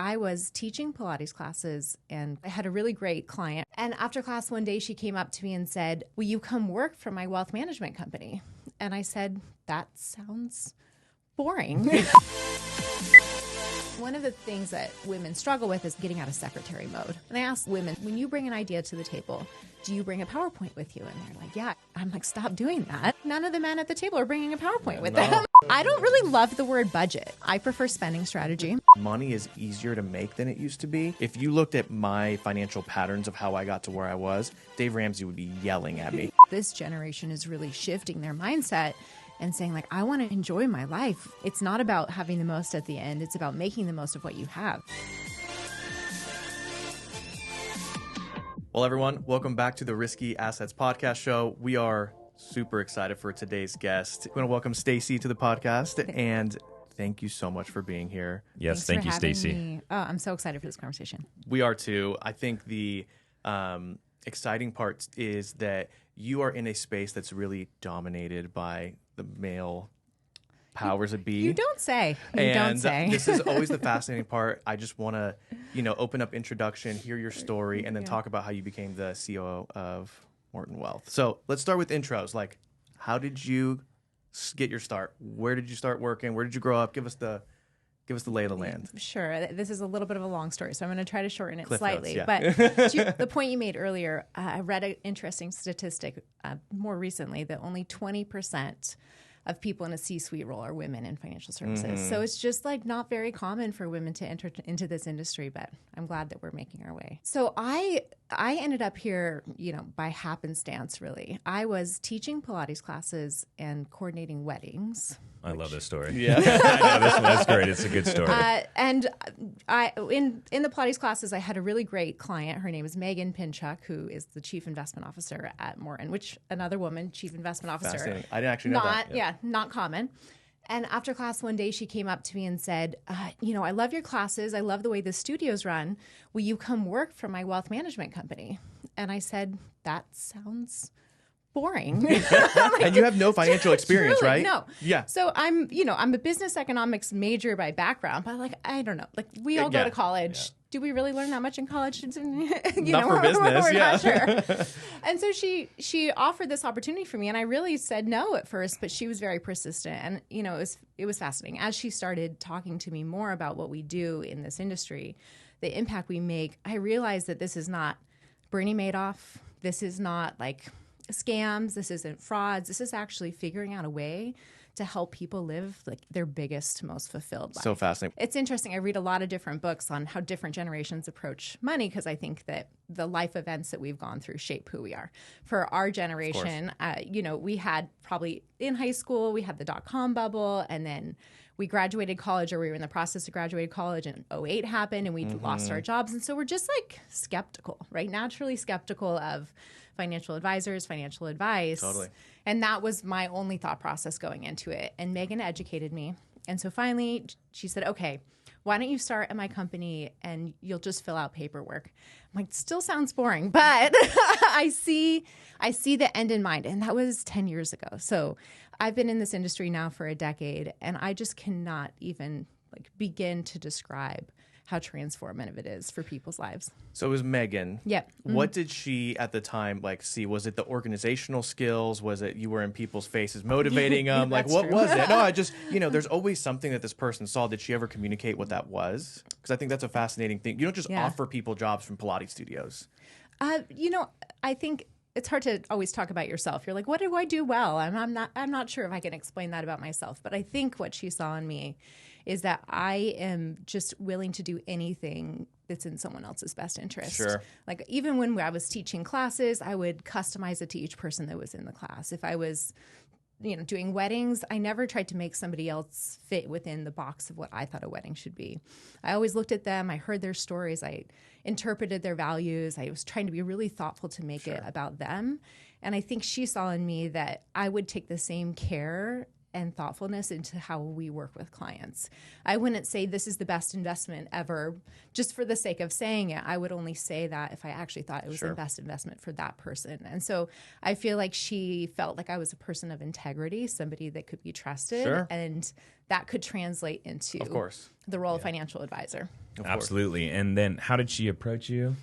I was teaching Pilates classes and I had a really great client. And after class one day, she came up to me and said, "Will you come work for my wealth management company?" And I said, "That sounds boring." One of the things that women struggle with is getting out of secretary mode. And I ask women, when you bring an idea to the table, do you bring a PowerPoint with you? And they're like, yeah. I'm like, stop doing that. None of the men at the table are bringing a PowerPoint with them. I don't really love the word budget. I prefer spending strategy. Money is easier to make than it used to be. If you looked at my financial patterns of how I got to where I was, Dave Ramsey would be yelling at me. This generation is really shifting their mindset and saying, like, I want to enjoy my life. It's not about having the most at the end. It's about making the most of what you have. Well, everyone, welcome back to the Risky Assets Podcast Show. We are super excited for today's guest. We want to welcome Stacey to the podcast, and thank you so much for being here. Yes, thank you, Stacey. Oh, I'm so excited for this conversation. We are too. I think the exciting part is that you are in a space that's really dominated by the male powers that be. You don't say. You don't say. This is always the fascinating part. I just want to, open up introduction, hear your story, and then talk about how you became the COO of Morton Wealth. So let's start with intros. Like, how did you get your start? Where did you start working? Where did you grow up? Give us the lay of the land. Sure. This is a little bit of a long story, so I'm going to try to shorten it Cliff slightly. notes, But the point you made earlier, I read an interesting statistic more recently that only 20% of people in a C-suite role are women in financial services. Mm-hmm. So it's just like not very common for women to enter into this industry, but I'm glad that we're making our way. So I ended up here, by happenstance, really. I was teaching Pilates classes and coordinating weddings. I love this story. Yeah. I know this one. That's great. It's a good story. And I in the Pilates classes, I had a really great client. Her name is Megan Pinchuk, who is the chief investment officer at Morton, which another woman, chief investment officer. Fascinating. I didn't actually know that. Yeah, not common. And after class one day, she came up to me and said, I love your classes. I love the way the studios run. Will you come work for my wealth management company? And I said, that sounds boring. And you have no financial experience, truly, right? No. Yeah. So I'm a business economics major by background, but I don't know. Like we all go to college. Yeah. Do we really learn that much in college? Not for business, we're yeah. Not sure. And so she offered this opportunity for me, and I really said no at first, but she was very persistent, and it was fascinating. As she started talking to me more about what we do in this industry, the impact we make, I realized that this is not Bernie Madoff. This is not like scams. This isn't frauds. This is actually figuring out a way to help people live like their biggest, most fulfilled life. So fascinating. It's interesting. I read a lot of different books on how different generations approach money because I think that the life events that we've gone through shape who we are. For our generation, we had probably in high school, we had the dot-com bubble, and then we graduated college, or we were in the process of graduating college, and 2008 happened, and we lost our jobs. And so we're just like skeptical, right? Naturally skeptical of financial advisors, financial advice. Totally. And that was my only thought process going into it. And Megan educated me. And so finally she said, okay, why don't you start at my company and you'll just fill out paperwork? I'm like, still sounds boring, but I see the end in mind. And that was 10 years ago. So I've been in this industry now for a decade, and I just cannot even begin to describe how transformative it is for people's lives. So it was Megan. Yep. Mm-hmm. What did she at the time see? Was it the organizational skills? Was it you were in people's faces motivating them? What true. Was it? No, I just, there's always something that this person saw. Did she ever communicate what that was? Because I think that's a fascinating thing. You don't just offer people jobs from Pilates studios. I think it's hard to always talk about yourself. You're like, what do I do well? I'm not sure if I can explain that about myself. But I think what she saw in me is that I am just willing to do anything that's in someone else's best interest. Sure. Like even when I was teaching classes, I would customize it to each person that was in the class. If I was, doing weddings, I never tried to make somebody else fit within the box of what I thought a wedding should be. I always looked at them. I heard their stories. I interpreted their values. I was trying to be really thoughtful to make it about them. And I think she saw in me that I would take the same care and thoughtfulness into how we work with clients. I wouldn't say this is the best investment ever just for the sake of saying it. I would only say that if I actually thought it was the best investment for that person. And so I feel like she felt like I was a person of integrity, somebody that could be trusted, and that could translate into the role of financial advisor. Absolutely. And then how did she approach you?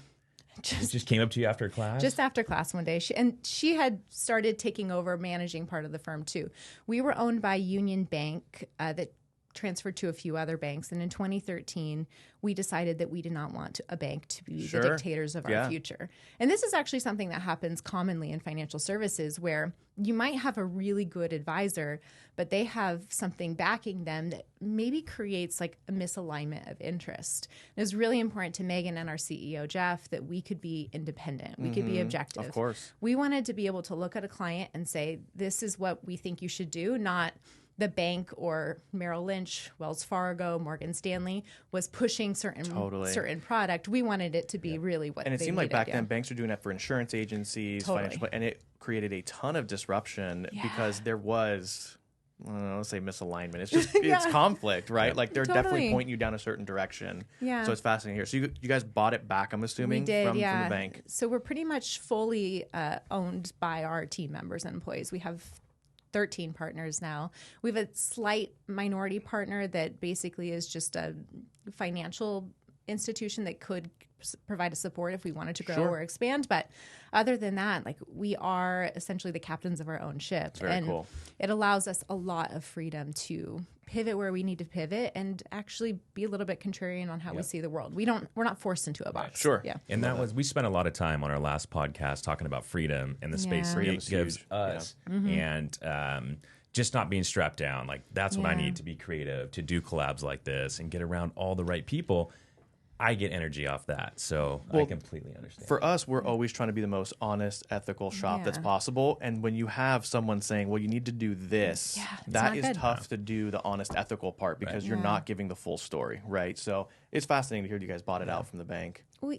Just came up to you after class? Just after class one day. She had started taking over managing part of the firm too. We were owned by Union Bank that transferred to a few other banks. And in 2013, we decided that we did not want a bank to be the dictators of our future. And this is actually something that happens commonly in financial services, where you might have a really good advisor, but they have something backing them that maybe creates like a misalignment of interest. It was really important to Megan and our CEO, Jeff, that we could be independent. We could be objective. Of course. We wanted to be able to look at a client and say, this is what we think you should do, not the bank or Merrill Lynch, Wells Fargo, Morgan Stanley was pushing certain product. We wanted it to be really what they needed. And it seemed like back then banks were doing that for insurance agencies, financial, and it created a ton of disruption because there was, I don't know, let's say misalignment. It's just it's conflict, right? Like they're definitely pointing you down a certain direction. Yeah. So it's fascinating here. So you guys bought it back, I'm assuming, from the bank. So we're pretty much fully owned by our team members and employees. We have 13 partners now. We have a slight minority partner that basically is just a financial institution that could provide a support if we wanted to grow or expand. But other than that, like we are essentially the captains of our own ship. It's very cool. It allows us a lot of freedom to pivot where we need to pivot and actually be a little bit contrarian on how we see the world. We're not forced into a box. Sure. Yeah. And that was, we spent a lot of time on our last podcast talking about freedom and the space it gives us and just not being strapped down. Like that's what I need to be creative, to do collabs like this and get around all the right people. I get energy off that, so I completely understand. For us, we're always trying to be the most honest, ethical shop that's possible. And when you have someone saying, well, you need to do this, that is tough to do the honest, ethical part because you're not giving the full story, right? So it's fascinating to hear you guys bought it out from the bank. Well,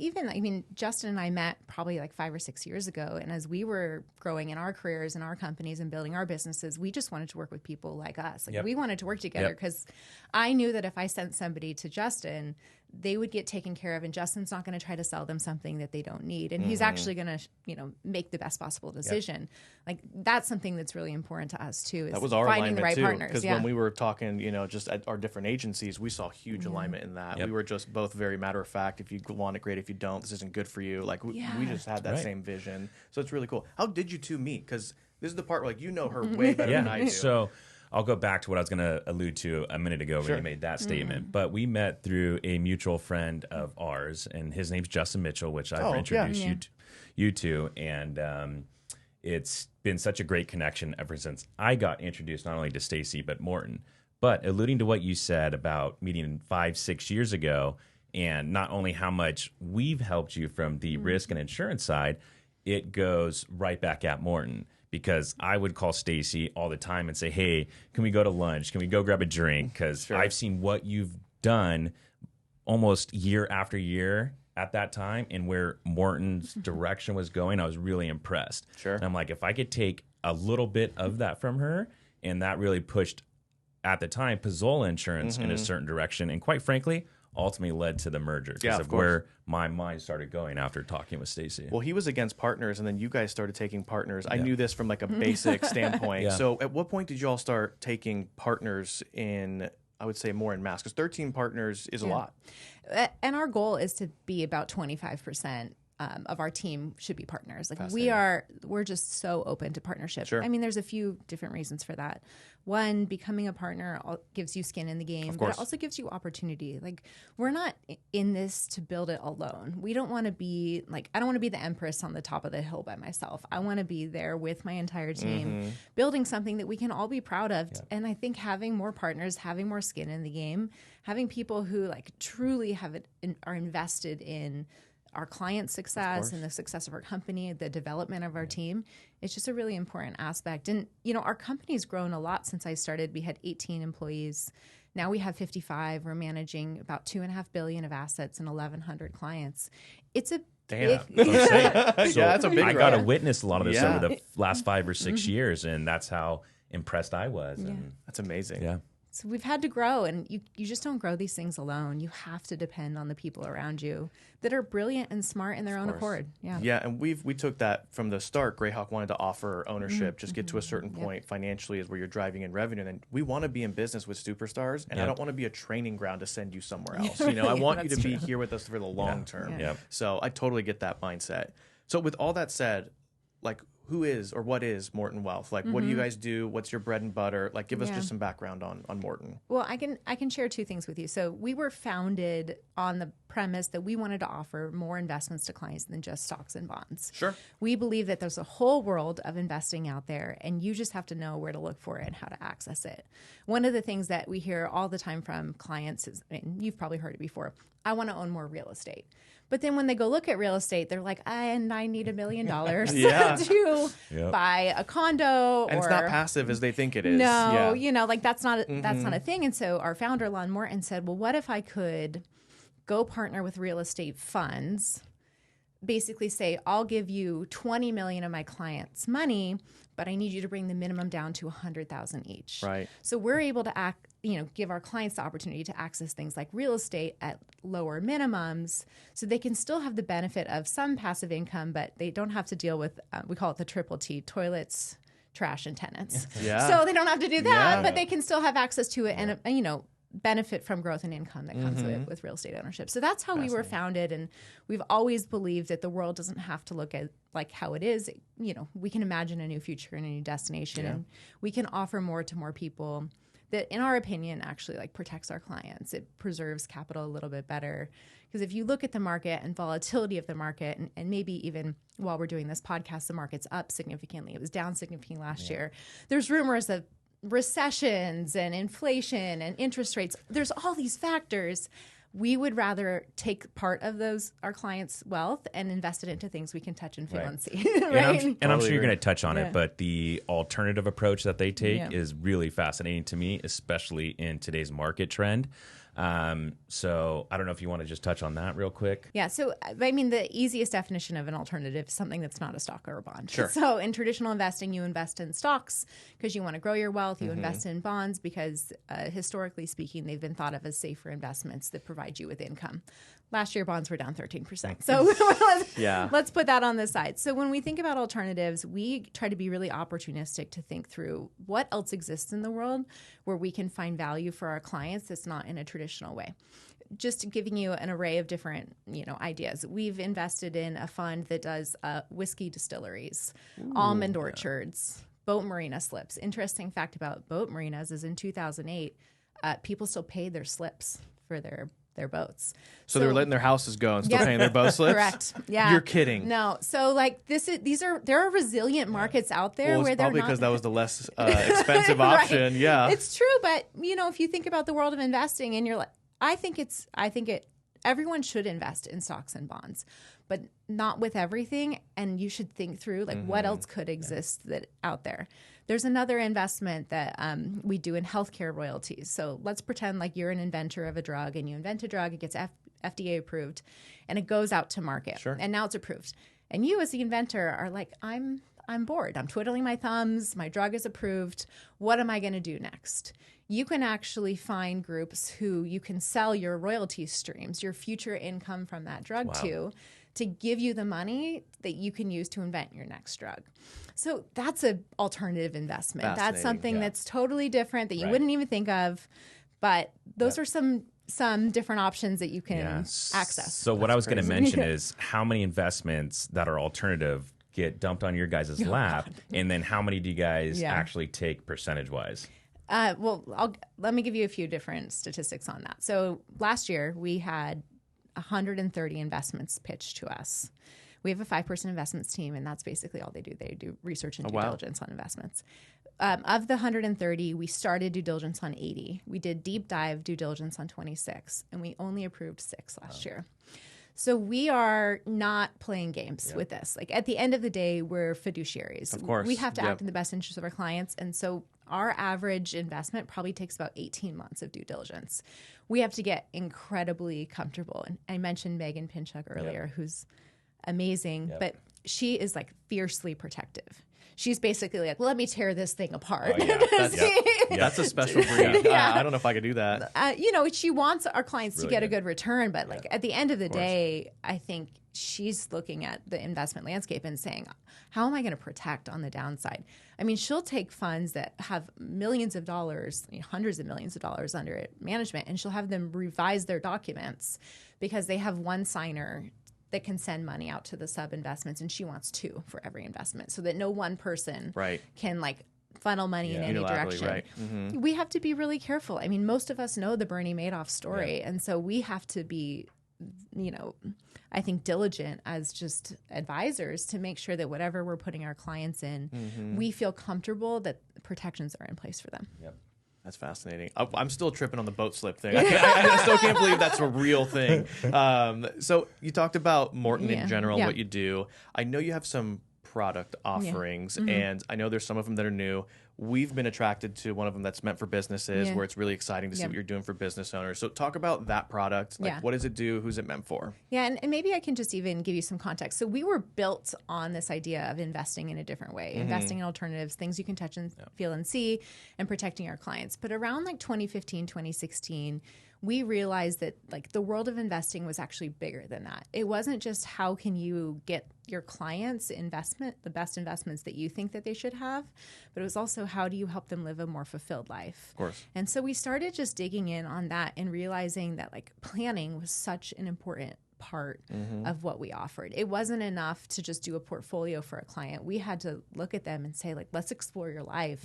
Justin and I met probably like 5 or 6 years ago. And as we were growing in our careers and our companies and building our businesses, we just wanted to work with people like us. Like we wanted to work together because I knew that if I sent somebody to Justin, they would get taken care of, and Justin's not going to try to sell them something that they don't need. And he's actually going to, make the best possible decision. Like that's something that's really important to us too. Is that was our finding alignment the right too, partners. because when we were talking, just at our different agencies, we saw huge alignment in that. We were just both very matter of fact. If you want it, great. If you don't, this isn't good for you. Like we just had that same vision. So it's really cool. How did you two meet? Because this is the part where you know her way better than I do. So I'll go back to what I was going to allude to a minute ago when you made that statement. But we met through a mutual friend of ours, and his name's Justin Mitchell, which I've introduced you to. And it's been such a great connection ever since I got introduced not only to Stacey, but Morton. But alluding to what you said about meeting 5-6 years ago, and not only how much we've helped you from the risk and insurance side, it goes right back at Morton. Because I would call Stacey all the time and say, hey, can we go to lunch? Can we go grab a drink? Because I've seen what you've done almost year after year at that time, and where Morton's direction was going, I was really impressed. And I'm like, if I could take a little bit of that from her, and that really pushed, at the time, Pizzola Insurance in a certain direction. And quite frankly, ultimately led to the merger because of where my mind started going after talking with Stacey. Well, he was against partners, and then you guys started taking partners. I knew this from like a basic standpoint. So at what point did you all start taking partners in, I would say, more in mass? Because 13 partners is a lot. And our goal is to be about 25% of our team should be partners. Like we're just so open to partnership. I mean, there's a few different reasons for that. One, becoming a partner gives you skin in the game, but it also gives you opportunity. Like we're not in this to build it alone. We don't want to be like, I don't want to be the empress on the top of the hill by myself. I want to be there with my entire team, building something that we can all be proud of. And I think having more partners, having more skin in the game, having people who like truly are invested in our client success and the success of our company, the development of our team, it's just a really important aspect. And, our company's grown a lot since I started. We had 18 employees. Now we have 55. We're managing about $2.5 billion of assets and 1,100 clients. It's a Damn. That's a big that's a big I got to witness a lot of this over the last 5 or 6 years, and that's how impressed I was. Yeah. And That's amazing. yeah. So we've had to grow, and you just don't grow these things alone. You have to depend on the people around you that are brilliant and smart in their own accord. Yeah. Yeah, and we took that from the start. Greyhawk wanted to offer ownership, just get to a certain point financially is where you're driving in revenue. And then we want to be in business with superstars, and I don't want to be a training ground to send you somewhere else. You know, I want you to be here with us for the long term. Yeah. So I totally get that mindset. So with all that said, like, who is or what is Morton Wealth? Like, what do you guys do? What's your bread and butter? Like, give us just some background on Morton. Well, I can share two things with you. So we were founded on the premise that we wanted to offer more investments to clients than just stocks and bonds. Sure. We believe that there's a whole world of investing out there, and you just have to know where to look for it and how to access it. One of the things that we hear all the time from clients is, and you've probably heard it before, I want to own more real estate. But then when they go look at real estate, they're like, I need $1 million to buy a condo. And it's not passive as they think it is. No, you know, like that's not a thing. And so our founder, Lon Morton, said, well, what if I could go partner with real estate funds, basically say, I'll give you 20 million of my clients' money, but I need you to bring the minimum down to 100,000 each. Right. So we're able to give our clients the opportunity to access things like real estate at lower minimums, so they can still have the benefit of some passive income, but they don't have to deal with, we call it the triple T, toilets, trash, and tenants. Yeah. So they don't have to do that, but they can still have access to it and, benefit from growth and income that comes with real estate ownership. So that's how we were founded, and we've always believed that the world doesn't have to look at like how it is. You know, we can imagine a new future and a new destination, and we can offer more to more people that, in our opinion, actually like protects our clients. It preserves capital a little bit better. Because if you look at the market and volatility of the market, and maybe even while we're doing this podcast, the market's up significantly. It was down significantly last year. There's rumors of recessions and inflation and interest rates. There's all these factors. We would rather take part of our clients' wealth and invest it into things we can touch and feel and see. Right? And I'm sure you're going to touch on it, but the alternative approach that they take is really fascinating to me, especially in today's market trend. So I don't know if you want to just touch on that real quick. Yeah. So, I mean, the easiest definition of an alternative is something that's not a stock or a bond. Sure. So in traditional investing, you invest in stocks because you want to grow your wealth. You invest in bonds because historically speaking, they've been thought of as safer investments that provide you with income. Last year, bonds were down 13%. So let's put that on the side. So when we think about alternatives, we try to be really opportunistic to think through what else exists in the world where we can find value for our clients that's not in a traditional way. Just giving you an array of different, ideas. We've invested in a fund that does whiskey distilleries, almond orchards, boat marina slips. Interesting fact about boat marinas is in 2008, people still paid their slips for their boats. So they're letting their houses go and still paying their boat slips? Correct. Yeah. You're kidding. No. So like there are resilient markets out there where they're probably because that was the less expensive option. Right. Yeah. It's true, but if you think about the world of investing and you're like, everyone should invest in stocks and bonds, but not with everything. And you should think through what else could exist out there. There's another investment that we do in healthcare royalties. So let's pretend like you're an inventor of a drug and you invent a drug, it gets FDA approved, and it goes out to market. Sure. And now it's approved. And you as the inventor are like, I'm bored. I'm twiddling my thumbs. My drug is approved. What am I going to do next? You can actually find groups who you can sell your royalty streams, your future income from that drug to give you the money that you can use to invent your next drug. So that's an alternative investment. That's something that's totally different that you wouldn't even think of. But those are some different options that you can access. So what I was going to mention is how many investments that are alternative get dumped on your guys' lap, and then how many do you guys actually take percentage-wise? Let me give you a few different statistics on that. So last year, we had 130 investments pitched to us. We have a 5-person investments team, and that's basically all they do. They do research and due diligence on investments. Of the 130, we started due diligence on 80. We did deep dive due diligence on 26, and we only approved 6 last year. So we are not playing games with this. Like at the end of the day, we're fiduciaries. Of course. We have to act in the best interest of our clients. And so our average investment probably takes about 18 months of due diligence. We have to get incredibly comfortable. And I mentioned Megan Pinchuk earlier, who's amazing, but she is like fiercely protective. she's basically like, let me tear this thing apart. Oh, yeah. That's a special breed. I don't know if I could do that. She wants our clients to get a good return, but like at the end of the course. day, I think she's looking at the investment landscape and saying, how am I going to protect on the downside? I mean, she'll take funds that have millions of dollars, hundreds of millions of dollars under management, and she'll have them revise their documents because they have one signer that can send money out to the sub investments, and she wants 2 for every investment, so that no one person can like funnel money in any direction. Right. Mm-hmm. We have to be really careful. I mean, most of us know the Bernie Madoff story, and so we have to be, I think, diligent as just advisors to make sure that whatever we're putting our clients in, we feel comfortable that protections are in place for them. Yep. That's fascinating. I'm still tripping on the boat slip thing. I still can't believe that's a real thing. So you talked about Morton in general, what you do. I know you have some product offerings, and I know there's some of them that are new. We've been attracted to one of them that's meant for businesses, where it's really exciting to see what you're doing for business owners. So talk about that product. Like, what does it do? Who's it meant for? Yeah, and maybe I can just even give you some context. So we were built on this idea of investing in a different way, investing in alternatives, things you can touch and feel and see, and protecting our clients. But around like 2015, 2016, we realized that like the world of investing was actually bigger than that. It wasn't just how can you get your clients the best investments that you think that they should have, but it was also how do you help them live a more fulfilled life. Of course. And so we started just digging in on that and realizing that like planning was such an important part of what we offered. It wasn't enough to just do a portfolio for a client. We had to look at them and say, like, let's explore your life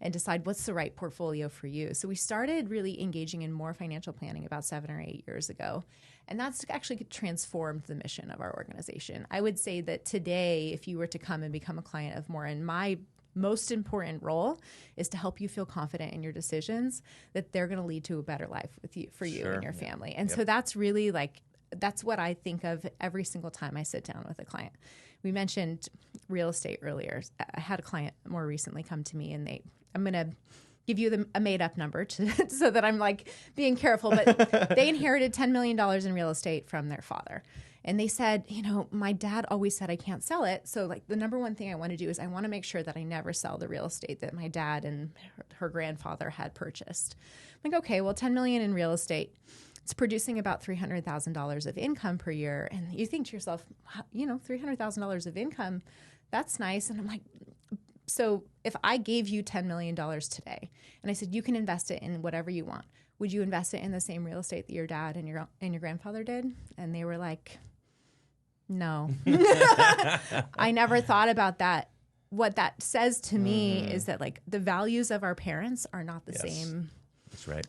and decide what's the right portfolio for you. So we started really engaging in more financial planning about 7 or 8 years ago. And that's actually transformed the mission of our organization. I would say that today, if you were to come and become a client of Morton, my most important role is to help you feel confident in your decisions, that they're going to lead to a better life for you and your family. And so that's really like, that's what I think of every single time I sit down with a client. We mentioned real estate earlier. I had a client more recently come to me, and I'm going to give you a made-up number so that I'm like being careful, but they inherited $10 million in real estate from their father. And they said, my dad always said I can't sell it. So like the number one thing I want to do is I want to make sure that I never sell the real estate that my dad and her grandfather had purchased. I'm like, okay, well, $10 million in real estate, it's producing about $300,000 of income per year. And you think to yourself, $300,000 of income, that's nice. And I'm like, so if I gave you $10 million today and I said, you can invest it in whatever you want, would you invest it in the same real estate that your dad and your grandfather did? And they were like, no. I never thought about that. What that says to me is that like the values of our parents are not the same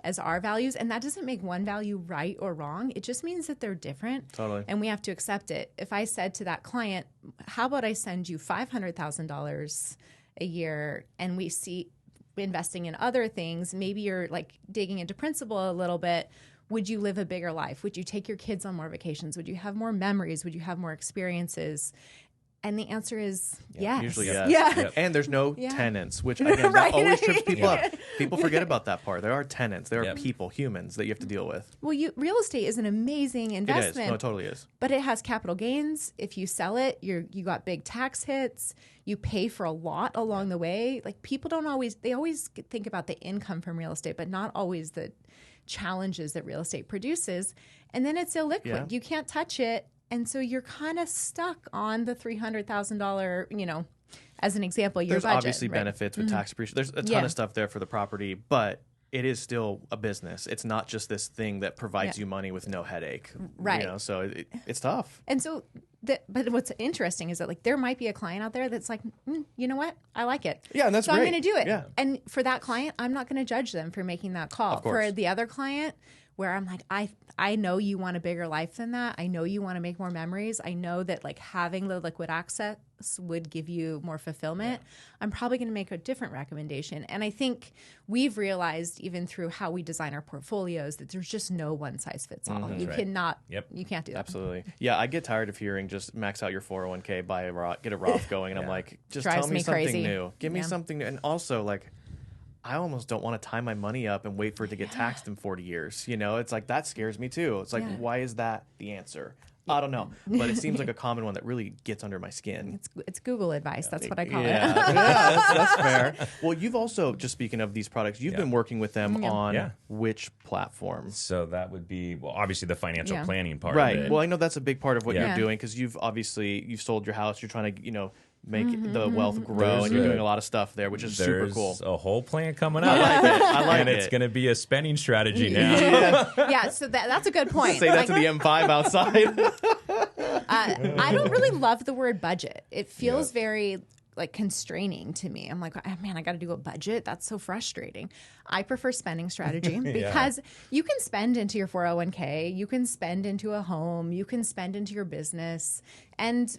as our values. And that doesn't make one value right or wrong. It just means that they're different. Totally. And we have to accept it. If I said to that client, how about I send you $500,000 a year and we see investing in other things, maybe you're like digging into principle a little bit. Would you live a bigger life? Would you take your kids on more vacations? Would you have more memories? Would you have more experiences? And the answer is yes. Usually yes. Yeah. And there's no tenants, which again, that always trips people up. People forget about that part. There are tenants. There are people, humans that you have to deal with. Well, real estate is an amazing investment. It is. No, it totally is. But it has capital gains. If you sell it, you got big tax hits. You pay for a lot along the way. Like people they always think about the income from real estate, but not always the challenges that real estate produces. And then it's illiquid. Yeah. You can't touch it. And so you're kind of stuck on the $300,000, as an example, your There's budget. There's obviously benefits with tax appreciation. There's a ton of stuff there for the property, but it is still a business. It's not just this thing that provides you money with no headache. Right. So it's tough. And so, but what's interesting is that like there might be a client out there that's like, you know what? I like it. Yeah, and that's great. So I'm going to do it. Yeah. And for that client, I'm not going to judge them for making that call. Of course. For the other client, where I'm like, I know you want a bigger life than that. I know you want to make more memories. I know that like having the liquid access would give you more fulfillment. Yeah. I'm probably going to make a different recommendation. And I think we've realized even through how we design our portfolios that there's just no one size fits all. You cannot, you can't do that. Absolutely. Yeah. I get tired of hearing just max out your 401k, get a Roth going. And I'm like, just tell me something new. Give me something new. And also like, I almost don't want to tie my money up and wait for it to get taxed in 40 years. It's like, that scares me too. It's like, why is that the answer? I don't know, but it seems like a common one that really gets under my skin. It's Google advice. That's what I call it. That's fair. Well, you've also, just speaking of these products, you've been working with them on which platform? So that would be, well, obviously the financial planning part. Right. Of it. Well, I know that's a big part of what you're doing, because you've sold your house. You're trying to, make the wealth grow, and you're doing a lot of stuff there, which is super cool. There's a whole plan coming up. I like it. It's going to be a spending strategy now. Yeah, so that's a good point. Say that to the M5 outside. I don't really love the word budget. It feels very constraining to me. I'm like, man, I got to do a budget. That's so frustrating. I prefer spending strategy because you can spend into your 401k, you can spend into a home, you can spend into your business, and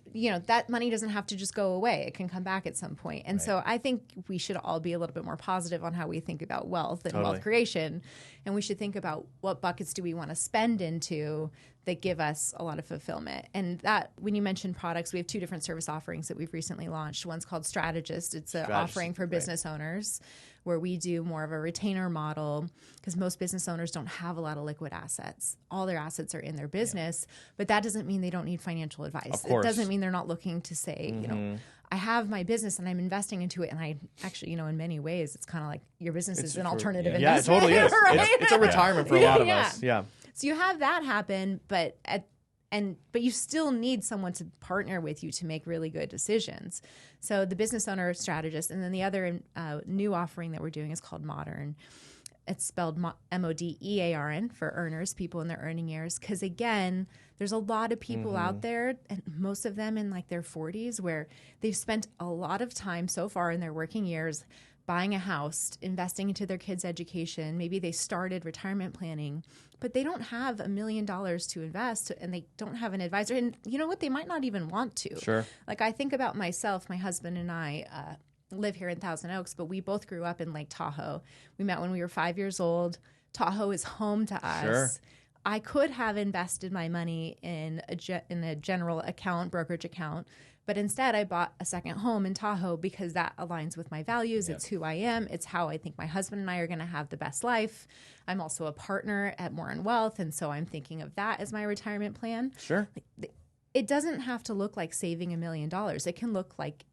that money doesn't have to just go away. It can come back at some point. And so I think we should all be a little bit more positive on how we think about wealth and wealth creation, and we should think about what buckets do we want to spend into that give us a lot of fulfillment. And that, when you mentioned products, we have 2 different service offerings that we've recently launched. One's called Strategist. It's an offering for business owners, where we do more of a retainer model, because most business owners don't have a lot of liquid assets. All their assets are in their business, but that doesn't mean they don't need financial advice. It doesn't mean they're not looking to say, I have my business and I'm investing into it. And I actually, in many ways, it's kind of like your business is an alternative investment. Yeah, it totally is. Right? It's a retirement for a lot of us. Yeah. So you have that happen, but you still need someone to partner with you to make really good decisions. So the business owner strategist, and then the other new offering that we're doing is called Modern. It's spelled MODEARN for earners, people in their earning years. Because again, there's a lot of people out there, and most of them in their 40s, where they've spent a lot of time so far in their working years buying a house, investing into their kids' education. Maybe they started retirement planning, but they don't have $1 million to invest, and they don't have an advisor. And you know what? They might not even want to. Sure. I think about myself, my husband and I live here in Thousand Oaks, but we both grew up in Lake Tahoe. We met when we were 5 years old. Tahoe is home to us. Sure. I could have invested my money in a general account, brokerage account, but instead I bought a second home in Tahoe because that aligns with my values. It's who I am. It's how I think my husband and I are going to have the best life. I'm also a partner at Morton Wealth, and so I'm thinking of that as my retirement plan. Sure. It doesn't have to look like saving $1 million. It can look like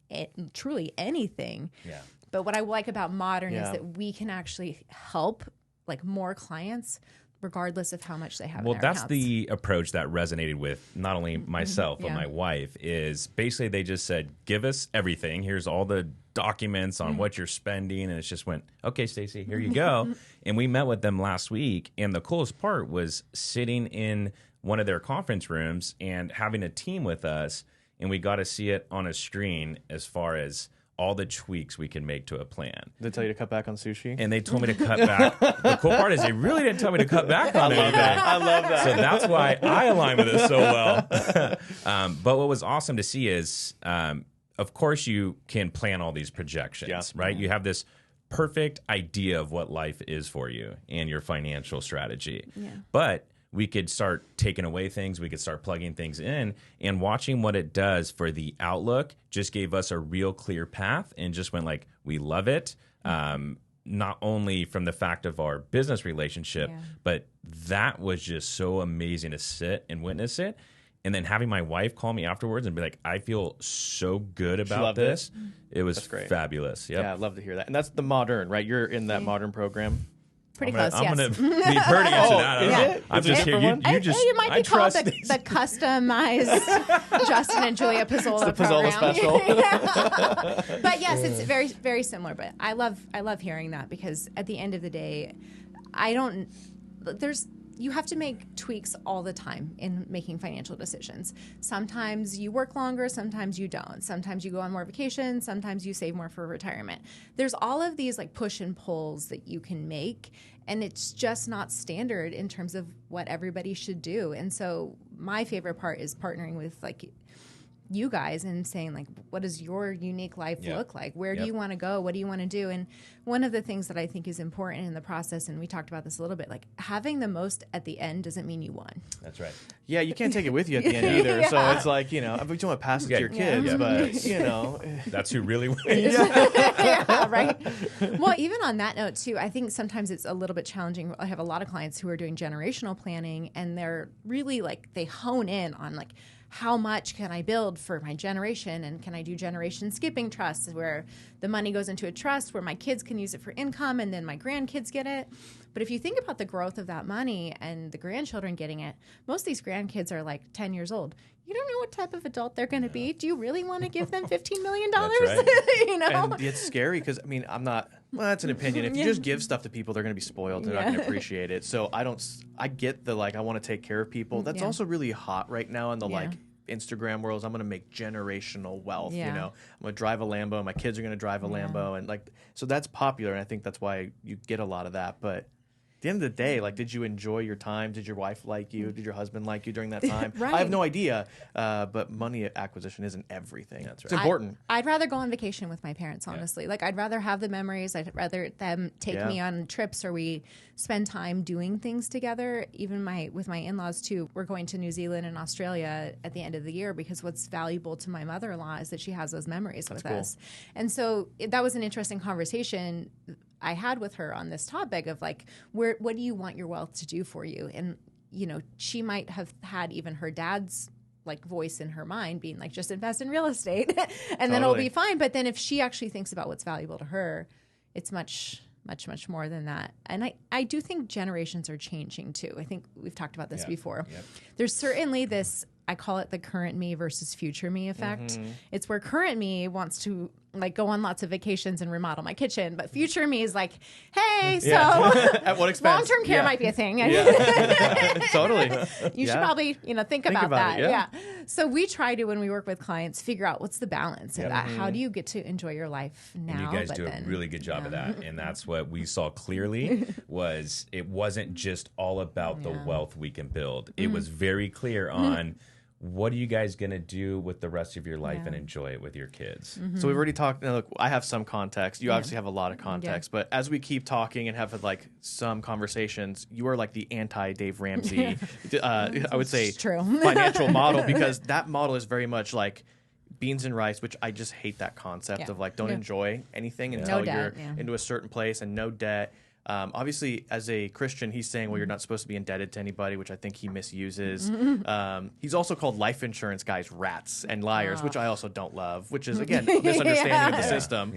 truly anything. Yeah. But what I like about Modern is that we can actually help more clients regardless of how much they have in their that's accounts. the approach that resonated with not only myself, but my wife, is basically they just said, give us everything. Here's all the documents on what you're spending. And it just went, okay, Stacey, here you go. And we met with them last week. And the coolest part was sitting in one of their conference rooms and having a team with us. And we got to see it on a screen as far as all the tweaks we can make to a plan. Did they tell you to cut back on sushi? And they told me to cut back. The cool part is they really didn't tell me to cut back on anything. I love that. So that's why I align with it so well. But what was awesome to see is, of course, you can plan all these projections, right? You have this perfect idea of what life is for you and your financial strategy. Yeah. But we could start taking away things. We could start plugging things in, and watching what it does for the outlook just gave us a real clear path, and just went we love it. Not only from the fact of our business relationship, but that was just so amazing to sit and witness it. And then having my wife call me afterwards and be like, I feel so good about this. It was fabulous. Yep. Yeah, I'd love to hear that. And that's the Modern, right? You're in that Modern program. Pretty close, I'm going to be hurting into that. Is it? I'm just here. It might be called the customized Justin and Julia Pizzola it's the Pizzola program. Special. But yes, it's very, very similar. But I love hearing that, because at the end of the day, you have to make tweaks all the time in making financial decisions. Sometimes you work longer, sometimes you don't. Sometimes you go on more vacation, sometimes you save more for retirement. There's all of these push and pulls that you can make, and it's just not standard in terms of what everybody should do. And so my favorite part is partnering with you guys and saying like, what does your unique life look like? Where do you want to go? What do you want to do? And one of the things that I think is important in the process, and we talked about this a little bit, like having the most at the end doesn't mean you won. That's right. Yeah, you can't take it with you at the end either. So it's like, you know, if you want to pass it to your kids, but, you know. That's who really wins. Yeah, right. Well, even on that note, too, I think sometimes it's a little bit challenging. I have a lot of clients who are doing generational planning, and they're really like, they hone in on like, how much can I build for my generation? And can I do generation skipping trusts where the money goes into a trust where my kids can use it for income and then my grandkids get it? But if you think about the growth of that money and the grandchildren getting it, most of these grandkids are like 10 years old. You don't know what type of adult they're going to be. Do you really want to give them $15 million? That's right. You know? And it's scary because, I mean, I'm not, well, that's an opinion. If you just give stuff to people, they're going to be spoiled. They're not going to appreciate it. So I get the, like, I want to take care of people. That's also really hot right now in the, like, Instagram world. I'm going to make generational wealth. You know, I'm going to drive a Lambo. My kids are going to drive a Lambo. And, like, so that's popular. And I think that's why you get a lot of that. But at the end of the day, like, did you enjoy your time? Did your wife like you? Did your husband like you during that time? Right. I have no idea. But money acquisition isn't everything. That's right. It's important. I'd rather go on vacation with my parents, honestly. Like, I'd rather have the memories. I'd rather them take me on trips or we spend time doing things together. Even with my in-laws, too. We're going to New Zealand and Australia at the end of the year because what's valuable to my mother-in-law is that she has those memories with us. And so that was an interesting conversation I had with her on this topic of like, what do you want your wealth to do for you? And, you know, she might have had even her dad's like voice in her mind being like, just invest in real estate and then it'll be fine. But then if she actually thinks about what's valuable to her, it's much more than that. And I do think generations are changing too. I think we've talked about this before. There's certainly this, I call it the current me versus future me effect. It's where current me wants to like go on lots of vacations and remodel my kitchen, but future me is like, hey, so at what expense? Long-term care might be a thing. Totally. You should probably, think about that. It, So we try to, when we work with clients, figure out what's the balance of that. How do you get to enjoy your life now? And you guys do a really good job of that. And that's what we saw clearly was it wasn't just all about the wealth we can build. It was very clear on what are you guys going to do with the rest of your life and enjoy it with your kids? So we've already talked. Now, look, I have some context. You obviously have a lot of context. But as we keep talking and have like some conversations, you are like the anti-Dave Ramsey, I would say, financial model, because that model is very much like beans and rice, which I just hate that concept of like don't enjoy anything until you're into a certain place and no debt. Obviously, as a Christian, he's saying, well, you're not supposed to be indebted to anybody, which I think he misuses. He's also called life insurance guys rats and liars, which I also don't love, which is, again, a misunderstanding of the system.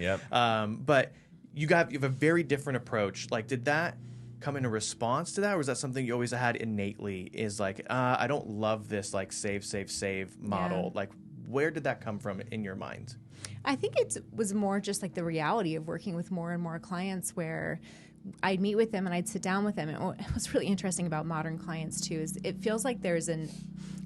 But you have a very different approach. Like, did that come in a response to that, or was that something you always had innately, is like, I don't love this, like, save model? Like, where did that come from in your mind? I think it was more just like the reality of working with more and more clients where I'd meet with them and I'd sit down with them. And what's really interesting about modern clients too is it feels like there's an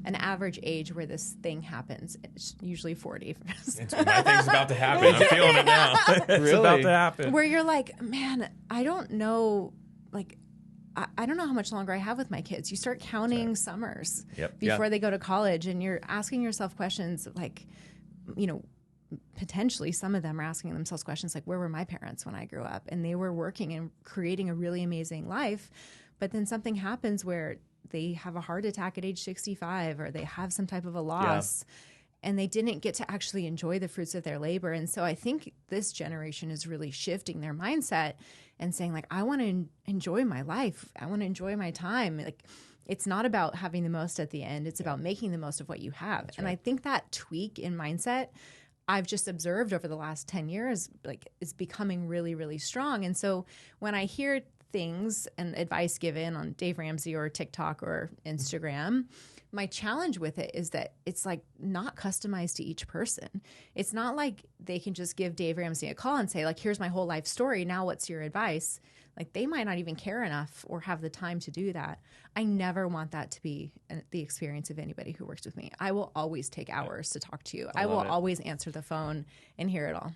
average age where this thing happens. It's usually 40. My thing's about to happen. I'm feeling it now. It's about to happen. Where you're like, man, I don't know, like, I don't know how much longer I have with my kids. You start counting summers before they go to college, and you're asking yourself questions like, potentially some of them are asking themselves questions like, where were my parents when I grew up? And they were working and creating a really amazing life. But then something happens where they have a heart attack at age 65 or they have some type of a loss and they didn't get to actually enjoy the fruits of their labor. And so I think this generation is really shifting their mindset and saying like, I want to enjoy my life. I want to enjoy my time. Like, it's not about having the most at the end. It's about making the most of what you have. That's and I think that tweak in mindset I've just observed over the last 10 years, like, it's becoming really, really strong. And so when I hear things and advice given on Dave Ramsey or TikTok or Instagram, my challenge with it is that it's like not customized to each person. It's not like they can just give Dave Ramsey a call and say like, here's my whole life story. Now what's your advice? Like, they might not even care enough or have the time to do that. I never want that to be the experience of anybody who works with me. I will always take hours to talk to you. I will always answer the phone and hear it all.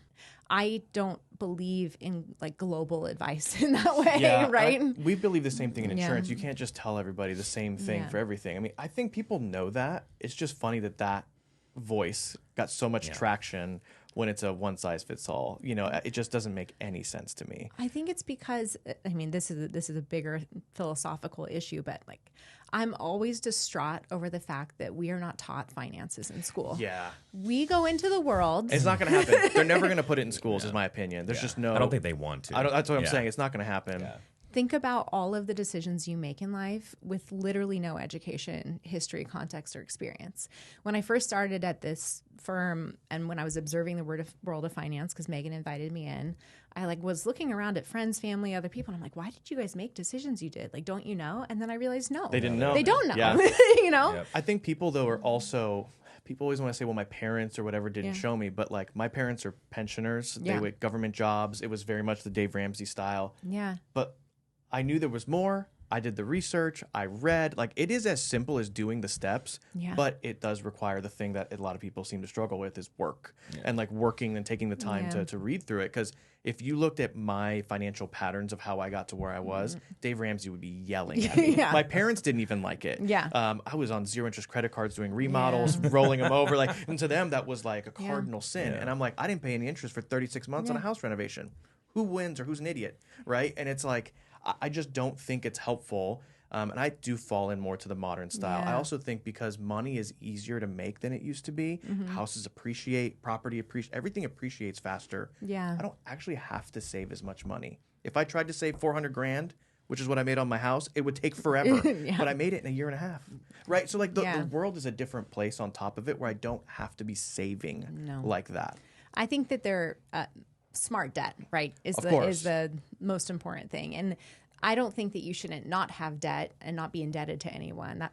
I don't believe in like global advice in that way, right? We believe the same thing in insurance. You can't just tell everybody the same thing for everything. I mean, I think people know that. It's just funny that voice got so much traction when it's a one size fits all. You know, it just doesn't make any sense to me. I think it's because, I mean, this is a bigger philosophical issue, but like, I'm always distraught over the fact that we are not taught finances in school. Yeah. We go into the world. It's not going to happen. They're never going to put it in schools, is my opinion. There's just no. I don't think they want to. That's what I'm saying. It's not going to happen. Yeah. Think about all of the decisions you make in life with literally no education, history, context, or experience. When I first started at this firm and when I was observing the world of finance, because Megan invited me in, I was looking around at friends, family, other people, and I'm like, why did you guys make decisions you did? Like, don't you know? And then I realized, no. They didn't know. They don't know, Yeah. you know? Yep. I think people, though, are also... People always want to say, well, my parents or whatever didn't show me. But, like, my parents are pensioners. They were government jobs. It was very much the Dave Ramsey style. Yeah. But I knew there was more. I did the research. I read. Like, it is as simple as doing the steps. Yeah. But it does require the thing that a lot of people seem to struggle with is work. And, like, working and taking the time to read through it. Because if you looked at my financial patterns of how I got to where I was, Dave Ramsey would be yelling at me. My parents didn't even like it. Yeah. I was on zero interest credit cards doing remodels, rolling them over. Like, and to them, that was like a cardinal sin. And I'm like, I didn't pay any interest for 36 months on a house renovation. Who wins or who's an idiot, right? And it's like, I just don't think it's helpful. And I do fall in more to the modern style. I also think because money is easier to make than it used to be, houses appreciate, property appreciate, everything appreciates faster. Yeah. I don't actually have to save as much money. If I tried to save $400,000, which is what I made on my house, it would take forever. But I made it in a year and a half, right? So like the world is a different place on top of it where I don't have to be saving like that. I think that they're smart debt, right, is the most important thing. And I don't think that you shouldn't not have debt and not be indebted to anyone. That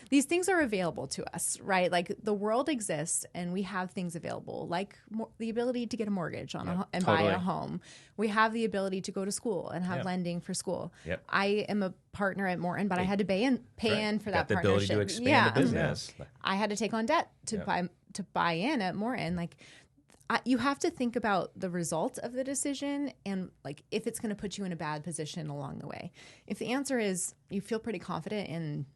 these things are available to us, right? Like the world exists and we have things available, like the ability to get a mortgage on and buy a home. We have the ability to go to school and have lending for school. I am a partner at Morton, but I had to pay in for that the partnership. Ability to expand the business. I had to take on debt to buy in at Morton. Like, you have to think about the result of the decision and like if it's going to put you in a bad position along the way. If the answer is you feel pretty confident in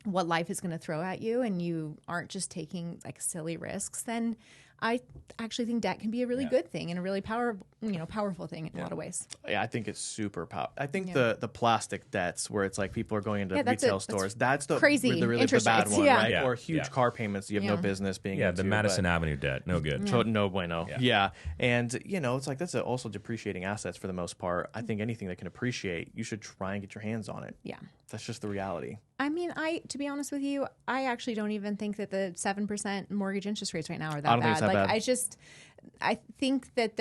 what life is going to throw at you and you aren't just taking like silly risks, then I actually think debt can be a really good thing and a really powerful thing in a lot of ways. Yeah, I think it's super powerful. I think the plastic debts where it's like people are going into retail stores, that's the crazy the bad one, right? Yeah. Or huge car payments you have no business being into. The Madison Avenue debt, no good. No bueno. Yeah. And, it's like that's also depreciating assets for the most part. I think anything that can appreciate, you should try and get your hands on it. Yeah. That's just the reality. I mean, to be honest with you, I actually don't even think that the 7% mortgage interest rates right now are that bad. I think that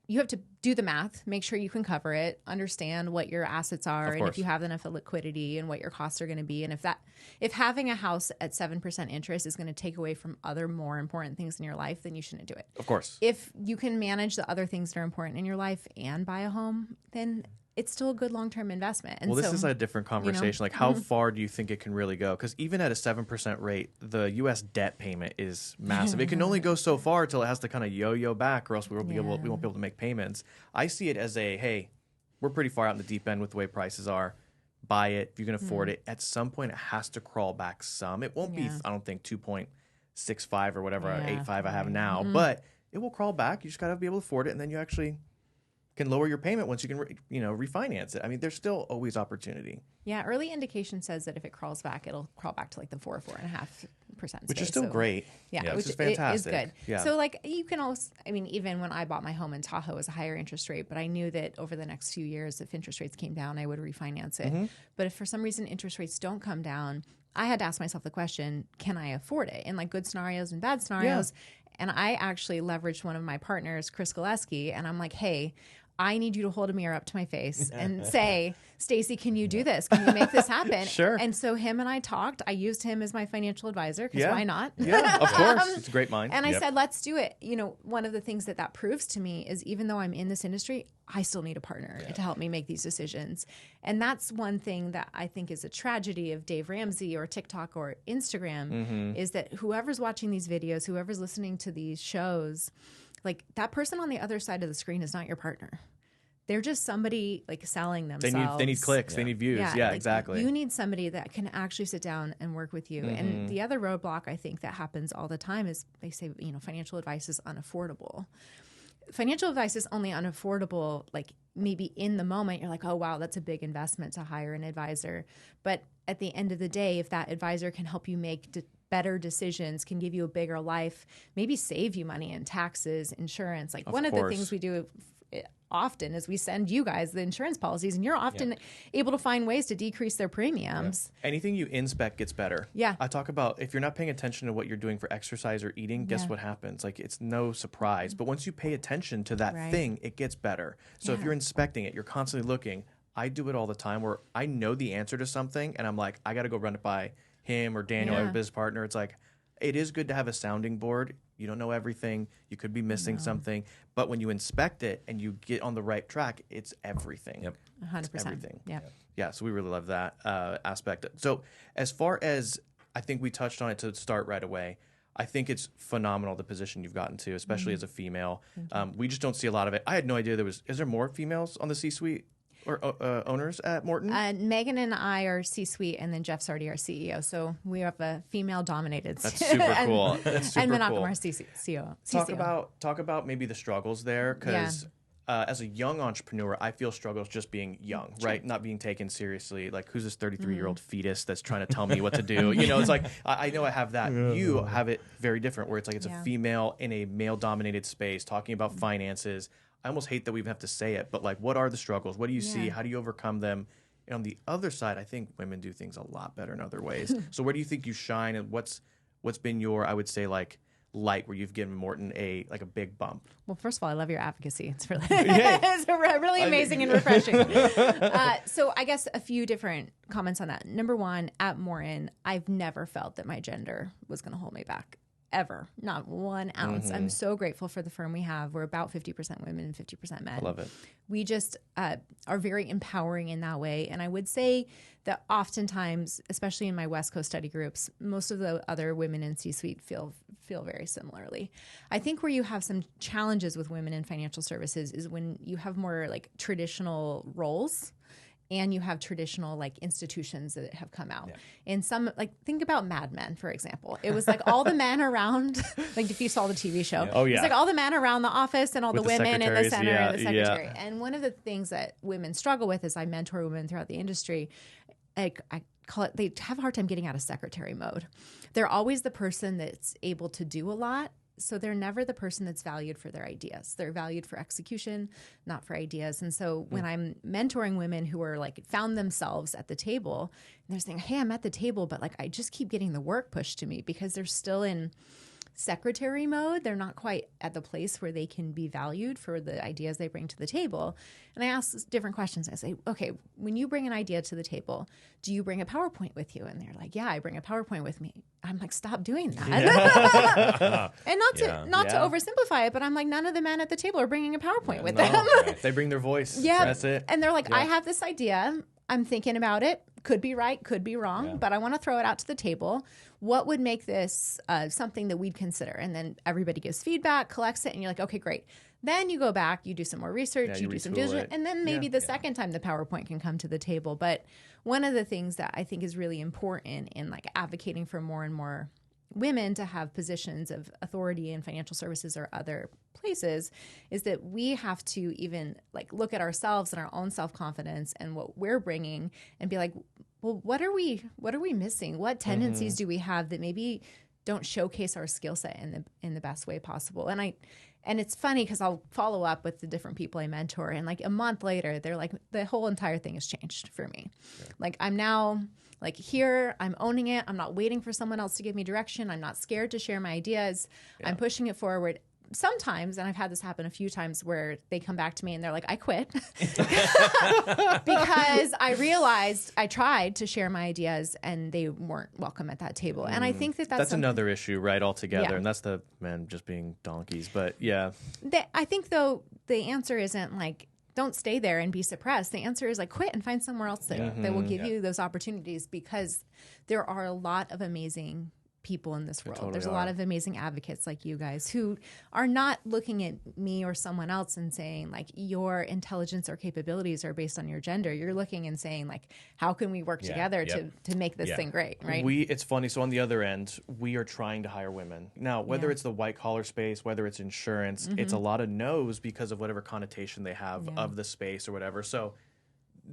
you have to do the math, make sure you can cover it, understand what your assets are, and if you have enough liquidity and what your costs are going to be. And if having a house at 7% interest is going to take away from other more important things in your life, then you shouldn't do it. Of course. If you can manage the other things that are important in your life and buy a home, then it's still a good long-term investment. And this is a different conversation. Like, how far do you think it can really go? Because even at a 7% rate, the U.S. debt payment is massive. It can only go so far till it has to kind of yo-yo back, or else we won't be able to make payments. I see it as hey, we're pretty far out in the deep end with the way prices are. Buy it if you can afford it. At some point, it has to crawl back some. It won't be, I don't think, 2.65 or whatever, 8.5 I have now, but it will crawl back. You just got to be able to afford it, and then you actually can lower your payment once you can refinance it. I mean, there's still always opportunity. Yeah, early indication says that if it crawls back, it'll crawl back to like the 4.5%, which is still great. Yeah, which is fantastic. It is good. Yeah. So like you can also, I mean, even when I bought my home in Tahoe, it was a higher interest rate, but I knew that over the next few years, if interest rates came down, I would refinance it. But if for some reason interest rates don't come down, I had to ask myself the question, can I afford it? In like good scenarios and bad scenarios. And I actually leveraged one of my partners, Chris Gillespie, and I'm like, hey, I need you to hold a mirror up to my face and say, Stacey, can you do this? Can you make this happen? Sure. And so him and I talked. I used him as my financial advisor because why not? Yeah, of course. It's a great mind. And I said, let's do it. One of the things that proves to me is even though I'm in this industry, I still need a partner to help me make these decisions. And that's one thing that I think is a tragedy of Dave Ramsey or TikTok or Instagram is that whoever's watching these videos, whoever's listening to these shows, like that person on the other side of the screen is not your partner. they're just somebody like selling themselves. They need clicks. They need views. Yeah, like, exactly. You need somebody that can actually sit down and work with you. And the other roadblock I think that happens all the time is they say, financial advice is unaffordable. Financial advice is only unaffordable, like maybe in the moment you're like, oh, wow, that's a big investment to hire an advisor. But at the end of the day, if that advisor can help you make better decisions, can give you a bigger life, maybe save you money in taxes, insurance. Like one of the things we do often is we send you guys the insurance policies, and you're often able to find ways to decrease their premiums. Anything you inspect gets better. I talk about if you're not paying attention to what you're doing for exercise or eating, guess what happens? Like it's no surprise. But once you pay attention to that thing, it gets better. So if you're inspecting it, you're constantly looking. I do it all the time where I know the answer to something and I'm like, I got to go run it by him or Daniel, our business partner. It's like, it is good to have a sounding board. You don't know everything. You could be missing something. But when you inspect it and you get on the right track, it's everything. 100%. It's everything. Yeah. So we really love that aspect. So as far as, I think we touched on it to start right away, I think it's phenomenal, the position you've gotten to, especially as a female. We just don't see a lot of it. I had no idea is there more females on the C-suite or owners at Morton? Megan and I are C-suite, and then Jeff Sardi, our CEO. So we have a female-dominated. That's super cool. That's super and Menachem, cool. our CCO. Talk about maybe the struggles there, because as a young entrepreneur, I feel struggles just being young, right? Not being taken seriously. Like, who's this 33-year-old fetus that's trying to tell me what to do? It's like, I know I have that. You have it very different, where it's like it's a female in a male-dominated space talking about finances. I almost hate that we even have to say it, but like, what are the struggles? What do you see? How do you overcome them? And on the other side, I think women do things a lot better in other ways. So where do you think you shine, and what's been your, I would say, like, light where you've given Morton a big bump? Well, first of all, I love your advocacy. It's really, it's really amazing and refreshing. So I guess a few different comments on that. Number one, at Morton, I've never felt that my gender was going to hold me back. Ever. Not 1 ounce. I'm so grateful for the firm we have. We're about 50% women and 50% men. I love it. We just are very empowering in that way. And I would say that oftentimes, especially in my West Coast study groups, most of the other women in C-suite feel very similarly. I think where you have some challenges with women in financial services is when you have more like traditional roles, and you have traditional like institutions that have come out. And some, like, think about Mad Men, for example. It was like all the men around, like if you saw the TV show, it's like all the men around the office and all the women in the center and the secretary. And one of the things that women struggle with is I mentor women throughout the industry. Like, I call it, they have a hard time getting out of secretary mode. They're always the person that's able to do a lot. So they're never the person that's valued for their ideas. They're valued for execution, not for ideas. And so when I'm mentoring women who are like found themselves at the table, and they're saying, hey, I'm at the table, but like I just keep getting the work pushed to me because they're still in secretary mode. They're not quite at the place where they can be valued for the ideas they bring to the table. And I ask different questions. I say, okay, when you bring an idea to the table, do you bring a PowerPoint with you? And they're like, yeah, I bring a PowerPoint with me. I'm like, stop doing that. And not to oversimplify it, but I'm like, none of the men at the table are bringing a PowerPoint with them. They bring their voice. That's it. And they're like, I have this idea. I'm thinking about it. Could be right, could be wrong, but I want to throw it out to the table. What would make this something that we'd consider? And then everybody gives feedback, collects it, and you're like, okay, great. Then you go back, you do some more research, you do some digital, and then maybe the second time the PowerPoint can come to the table. But one of the things that I think is really important in like advocating for more and more women to have positions of authority in financial services or other places is that we have to even like look at ourselves and our own self-confidence and what we're bringing and be like, well, what are we missing? What tendencies do we have that maybe don't showcase our skill set in the best way possible? And it's funny because I'll follow up with the different people I mentor, and like a month later, they're like, the whole entire thing has changed for me. Like, I'm now like here, I'm owning it. I'm not waiting for someone else to give me direction. I'm not scared to share my ideas. I'm pushing it forward. Sometimes, and I've had this happen a few times, where they come back to me and they're like, I quit because I realized I tried to share my ideas and they weren't welcome at that table. And I think that's another issue, right, altogether. And that's the men just being donkeys. But I think, though, the answer isn't like, don't stay there and be suppressed. The answer is like, quit and find somewhere else that will give you those opportunities, because there are a lot of amazing people in this world. totally There's a lot of amazing advocates like you guys who are not looking at me or someone else and saying like your intelligence or capabilities are based on your gender. You're looking and saying like, how can we work together to make this thing great, right? It's funny. So on the other end, we are trying to hire women. Now, whether it's the white collar space, whether it's insurance, it's a lot of no's because of whatever connotation they have of the space or whatever. So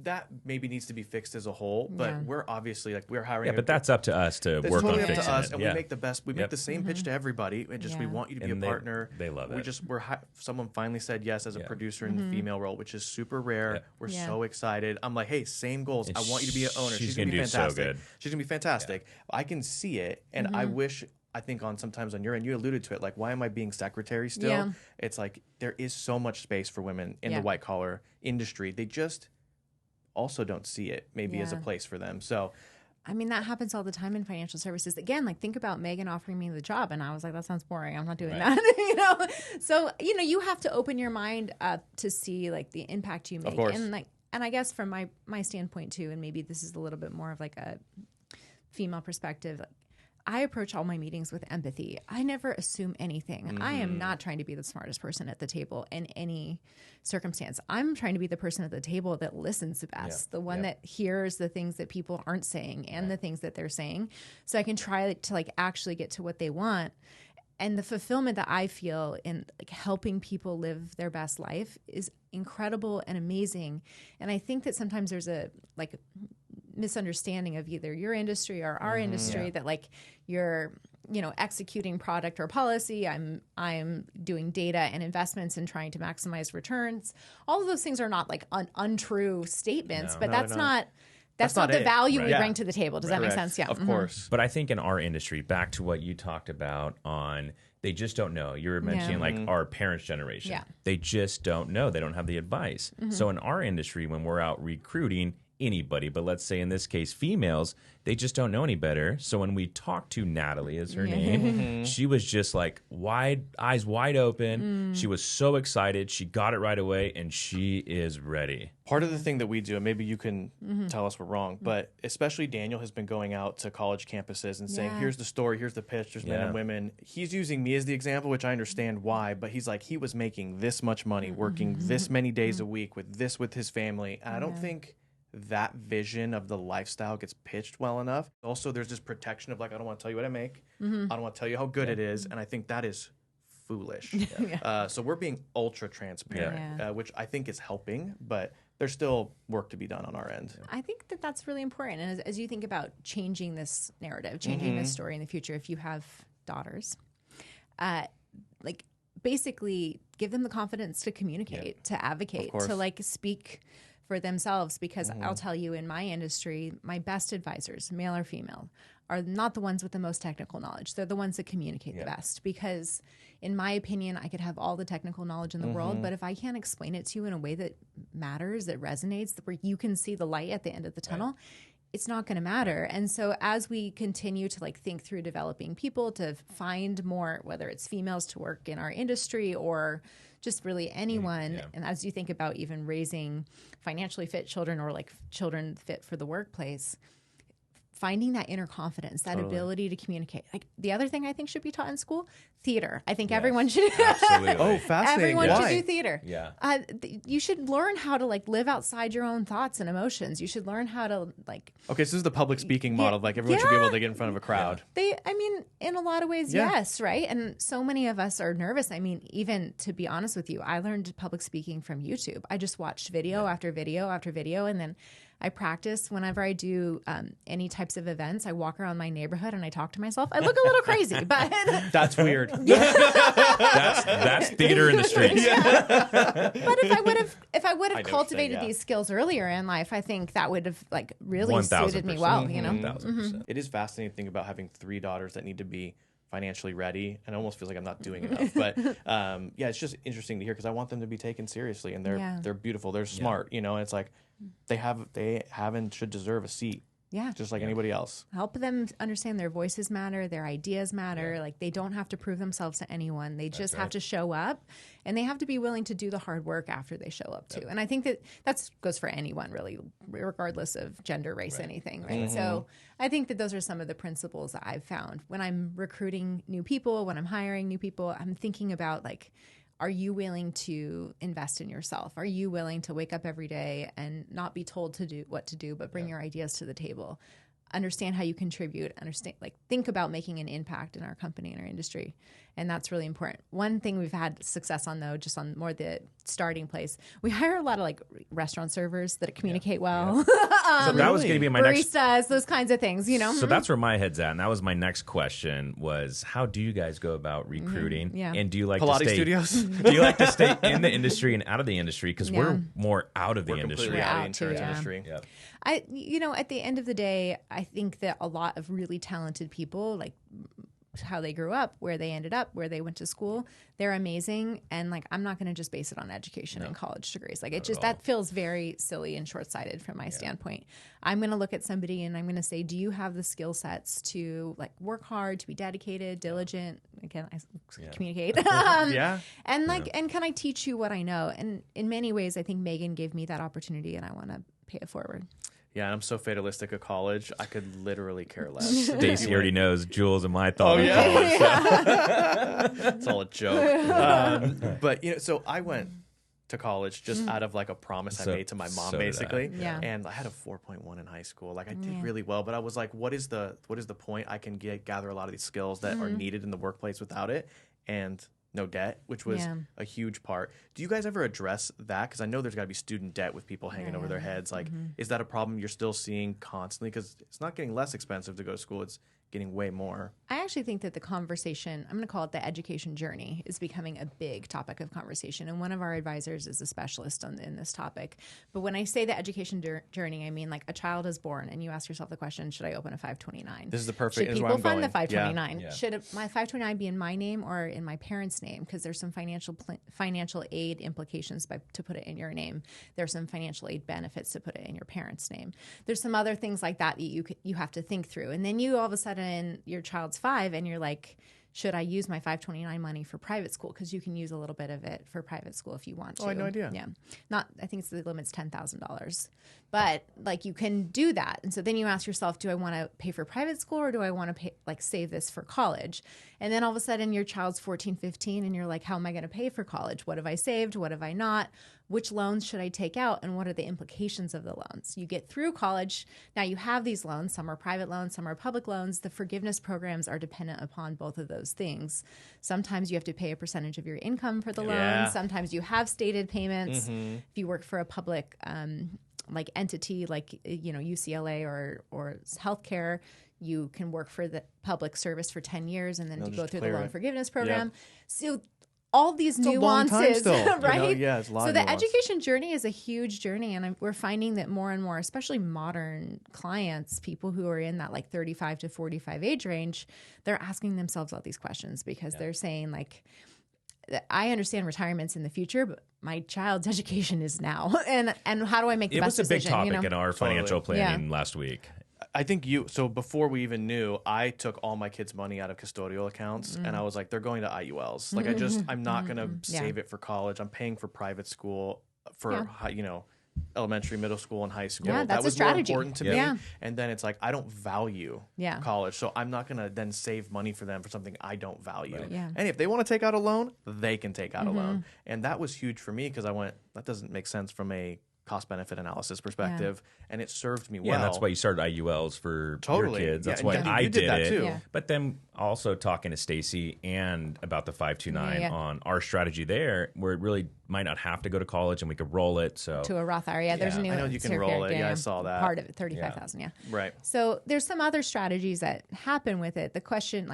that maybe needs to be fixed as a whole, but we're obviously like we're hiring. Yeah, but that's up to us to work on fixing it. And we make the best. We make the same pitch to everybody, and just we want you to be a partner. They love it. Someone finally said yes as a producer in the female role, which is super rare. We're so excited. I'm like, hey, same goals. I want you to be an owner. She's gonna be fantastic. So good. She's gonna be fantastic. I can see it, and I wish. I think sometimes on your end, you alluded to it, like, why am I being secretary still? Yeah. It's like there is so much space for women in the white collar industry. They just also don't see it maybe as a place for them. So I mean, that happens all the time in financial services. Again, like think about Megan offering me the job and I was like, that sounds boring. I'm not doing that. So, you have to open your mind up to see like the impact you make. Of course. And I guess from my standpoint too, and maybe this is a little bit more of like a female perspective, like, I approach all my meetings with empathy. I never assume anything. I am not trying to be the smartest person at the table in any circumstance. I'm trying to be the person at the table that listens the best, the one that hears the things that people aren't saying and the things that they're saying. So I can try to like actually get to what they want. And the fulfillment that I feel in like helping people live their best life is incredible and amazing. And I think that sometimes there's a like misunderstanding of either your industry or our industry that like you're executing product or policy. I'm doing data and investments and trying to maximize returns. All of those things are not like untrue statements, but that's not the value we bring to the table. Does that make sense? Yeah, of course. But I think in our industry, back to what you talked about on, they just don't know. You were mentioning like our parents' generation. Yeah. They just don't know. They don't have the advice. So in our industry, when we're out recruiting anybody, but let's say in this case females, they just don't know any better. So when we talked to Natalie, is her name, she was just like eyes wide open. She was so excited. She got it right away, and she is ready. Part of the thing that we do, and maybe you can tell us we're wrong, but especially Daniel has been going out to college campuses and saying, here's the story, here's the pitch, there's men and women. He's using me as the example, which I understand why, but he's like, he was making this much money, working this many days a week with his family. And I don't think that vision of the lifestyle gets pitched well enough. Also, there's this protection of like, I don't want to tell you what I make. I don't want to tell you how good it is. And I think that is foolish. So we're being ultra transparent, which I think is helping, but there's still work to be done on our end. I think that that's really important. And as you think about changing this narrative, changing this story in the future, if you have daughters, like basically give them the confidence to communicate, to advocate, to like speak for themselves, because I'll tell you, in my industry, my best advisors, male or female, are not the ones with the most technical knowledge. They're the ones that communicate the best, because in my opinion, I could have all the technical knowledge in the world, but if I can't explain it to you in a way that matters, that resonates, where you can see the light at the end of the tunnel, it's not going to matter. And so as we continue to like think through developing people to find more, whether it's females to work in our industry or just really anyone. And as you think about even raising financially fit children or like children fit for the workplace, finding that inner confidence, that ability to communicate. Like the other thing I think should be taught in school, theater. I think everyone should. Absolutely. Oh, fascinating. Everyone should do theater. Yeah. You should learn how to like live outside your own thoughts and emotions. You should learn how to like. Okay, so this is the public speaking model. Like everyone should be able to get in front of a crowd. I mean, in a lot of ways, yes, right? And so many of us are nervous. I mean, even to be honest with you, I learned public speaking from YouTube. I just watched video after video after video, and then I practice whenever I do any types of events. I walk around my neighborhood and I talk to myself. I look a little crazy, but that's weird. That's theater in the streets. But if I would have cultivated these skills earlier in life, I think that would have like really suited me well. You know, 1000%. It is fascinating to think about having 3 daughters that need to be financially ready, and it almost feels like I'm not doing enough. But it's just interesting to hear, because I want them to be taken seriously, and they're beautiful, they're smart, and it's like they have and should deserve a seat just like anybody else. Help them understand their voices matter, their ideas matter. Like they don't have to prove themselves to anyone. They just have to show up, and they have to be willing to do the hard work after they show up too. And I think that goes for anyone really, regardless of gender, race, anything, right? So I think that those are some of the principles that I've found when I'm recruiting new people, when I'm hiring new people. I'm thinking about like, are you willing to invest in yourself? Are you willing to wake up every day and not be told to do what to do, but bring your ideas to the table? Understand how you contribute, think about making an impact in our company and our industry. And that's really important. One thing we've had success on, though, just on more the starting place, we hire a lot of like restaurant servers that communicate well. So that was going to be my baristas, those kinds of things, you know? So that's where my head's at. And that was my next question was, how do you guys go about recruiting? Yeah. And do you like Pilates to stay, studios? do you like to stay in the industry and out of the industry? Because we're more out of the industry. Completely out of the Out too, insurance yeah. industry. Yep. At the end of the day, I think that a lot of really talented people, like how they grew up, where they ended up, where they went to school, they're amazing. And like, I'm not going to just base it on education and college degrees. Like that feels very silly and short-sighted from my standpoint. I'm going to look at somebody and I'm going to say, do you have the skill sets to like work hard, to be dedicated, diligent? Again, I communicate. And can I teach you what I know? And in many ways, I think Megan gave me that opportunity and I want to pay it forward. Yeah, and I'm so fatalistic of college, I could literally care less. Stacey already knows Jules and my thought. Oh, yeah. It's all a joke. But, so I went to college just out of like a promise I made to my mom, basically. And I had a 4.1 in high school. Like I did really well, but I was like, what is the point? I can gather a lot of these skills that are needed in the workplace without it. And no debt, which was a huge part. Do you guys ever address that? Because I know there's got to be student debt with people hanging over their heads. Like, is that a problem you're still seeing constantly? Because it's not getting less expensive to go to school. It's getting way more. I actually think that the conversation, I'm going to call it the education journey, is becoming a big topic of conversation. And one of our advisors is a specialist in this topic. But when I say the education journey, I mean like a child is born and you ask yourself the question, should I open a 529? This is the perfect, Should people fund the 529? 529? Yeah. Should my 529 be in my name or in my parents' name? Because there's some financial aid implications to put it in your name. There's some financial aid benefits to put it in your parents' name. There's some other things like that you have to think through. And then you all of a sudden, your child's 5 and you're like, should I use my 529 money for private school? Because you can use a little bit of it for private school if you want to. Oh, I had no idea. Yeah. I think the limit's $10,000. But like you can do that. And so then you ask yourself, do I want to pay for private school or do I want to save this for college? And then all of a sudden your child's 14, 15 and you're like, how am I going to pay for college? What have I saved? What have I not? Which loans should I take out? And what are the implications of the loans? You get through college. Now you have these loans. Some are private loans, some are public loans. The forgiveness programs are dependent upon both of those things. Sometimes you have to pay a percentage of your income for the loan. Sometimes you have stated payments. If you work for a public entity like UCLA or healthcare, you can work for the public service for 10 years and then go through the loan forgiveness program. So all these nuances, right? It's a lot of the nuance. education journey is a huge journey, and we're finding that more and more, especially modern clients, people who are in that 35 to 45 age range, they're asking themselves all these questions because they're saying I understand retirement's in the future, but my child's education is now, and how do I make the best decision? It was a big topic in our financial planning last week. I think so before we even knew, I took all my kids' money out of custodial accounts and I was like, they're going to IULs. Like I'm not going to save it for college. I'm paying for private school for, elementary, middle school, and high school. Yeah, that's that was a strategy. more important to me. And then it's like, I don't value college. So I'm not going to then save money for them for something I don't value. Right. Yeah. And if they want to take out a loan, they can take out a loan. And that was huge for me because I went, that doesn't make sense from a cost-benefit analysis perspective, and it served me well. Yeah, and that's why you started IULs for your kids. That's why I did that it. Too. Yeah. But then also talking to Stacey and about the 529 on our strategy there, where it really might not have to go to college and we could roll it. To a Roth IRA. There's a new I know you can roll it. I saw that. Part of it, $35,000. Right. So there's some other strategies that happen with it. The question,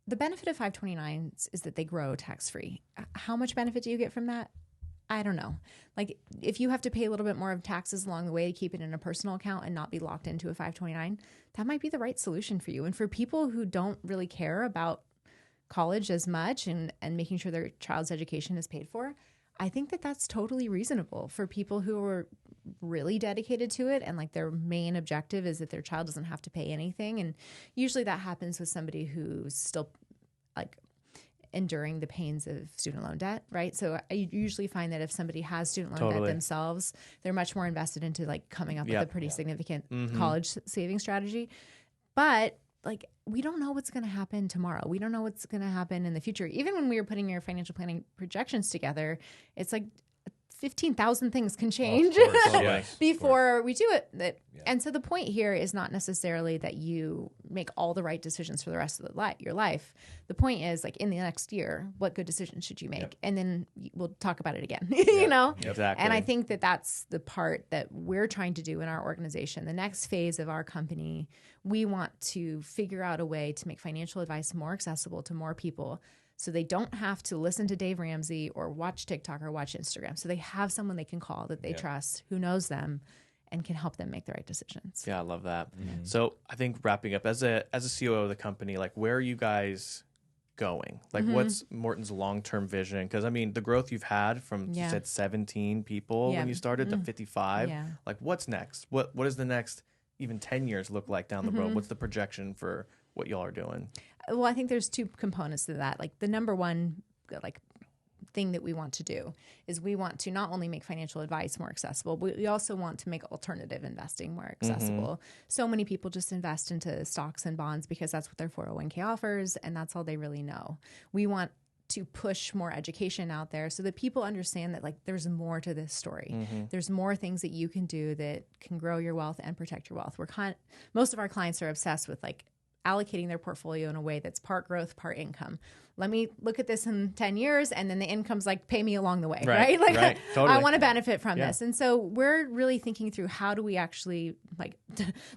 the benefit of 529s is that they grow tax-free. How much benefit do you get from that? I don't know. If you have to pay a little bit more of taxes along the way to keep it in a personal account and not be locked into a 529, that might be the right solution for you. And for people who don't really care about college as much and making sure their child's education is paid for, I think that that's totally reasonable for people who are really dedicated to it and like their main objective is that their child doesn't have to pay anything. And usually that happens with somebody who's still like enduring the pains of student loan debt, right? So I usually find that if somebody has student loan debt themselves, they're much more invested into like coming up with a pretty significant college saving strategy. But like, we don't know what's going to happen tomorrow. We don't know what's going to happen in the future. Even when we were putting your financial planning projections together, it's like 15,000 things can change before we do it. And so the point here is not necessarily that you make all the right decisions for the rest of your life. The point is like in the next year, what good decisions should you make? And then we'll talk about it again, you know? Exactly. And I think that that's the part that we're trying to do in our organization. The next phase of our company, we want to figure out a way to make financial advice more accessible to more people, so they don't have to listen to Dave Ramsey or watch TikTok or watch Instagram. So they have someone they can call that they trust, who knows them, and can help them make the right decisions. Yeah, I love that. So I think wrapping up, as a COO of the company, like where are you guys going? Like what's Morton's long-term vision? Because I mean, the growth you've had from, you said 17 people when you started to 55. Like what's next? What does the next even 10 years look like down the road? What's the projection for what y'all are doing? Well, I think there's two components to that. Like the number one, like thing that we want to do is we want to not only make financial advice more accessible, but we also want to make alternative investing more accessible. So many people just invest into stocks and bonds because that's what their 401k offers, and that's all they really know. We want to push more education out there so that people understand that like there's more to this story. There's more things that you can do that can grow your wealth and protect your wealth. Most of our clients are obsessed with like allocating their portfolio in a way that's part growth, part income. Let me look at this in 10 years and then the income's like pay me along the way, right? Like totally. I want to benefit from this. And so we're really thinking through how do we actually like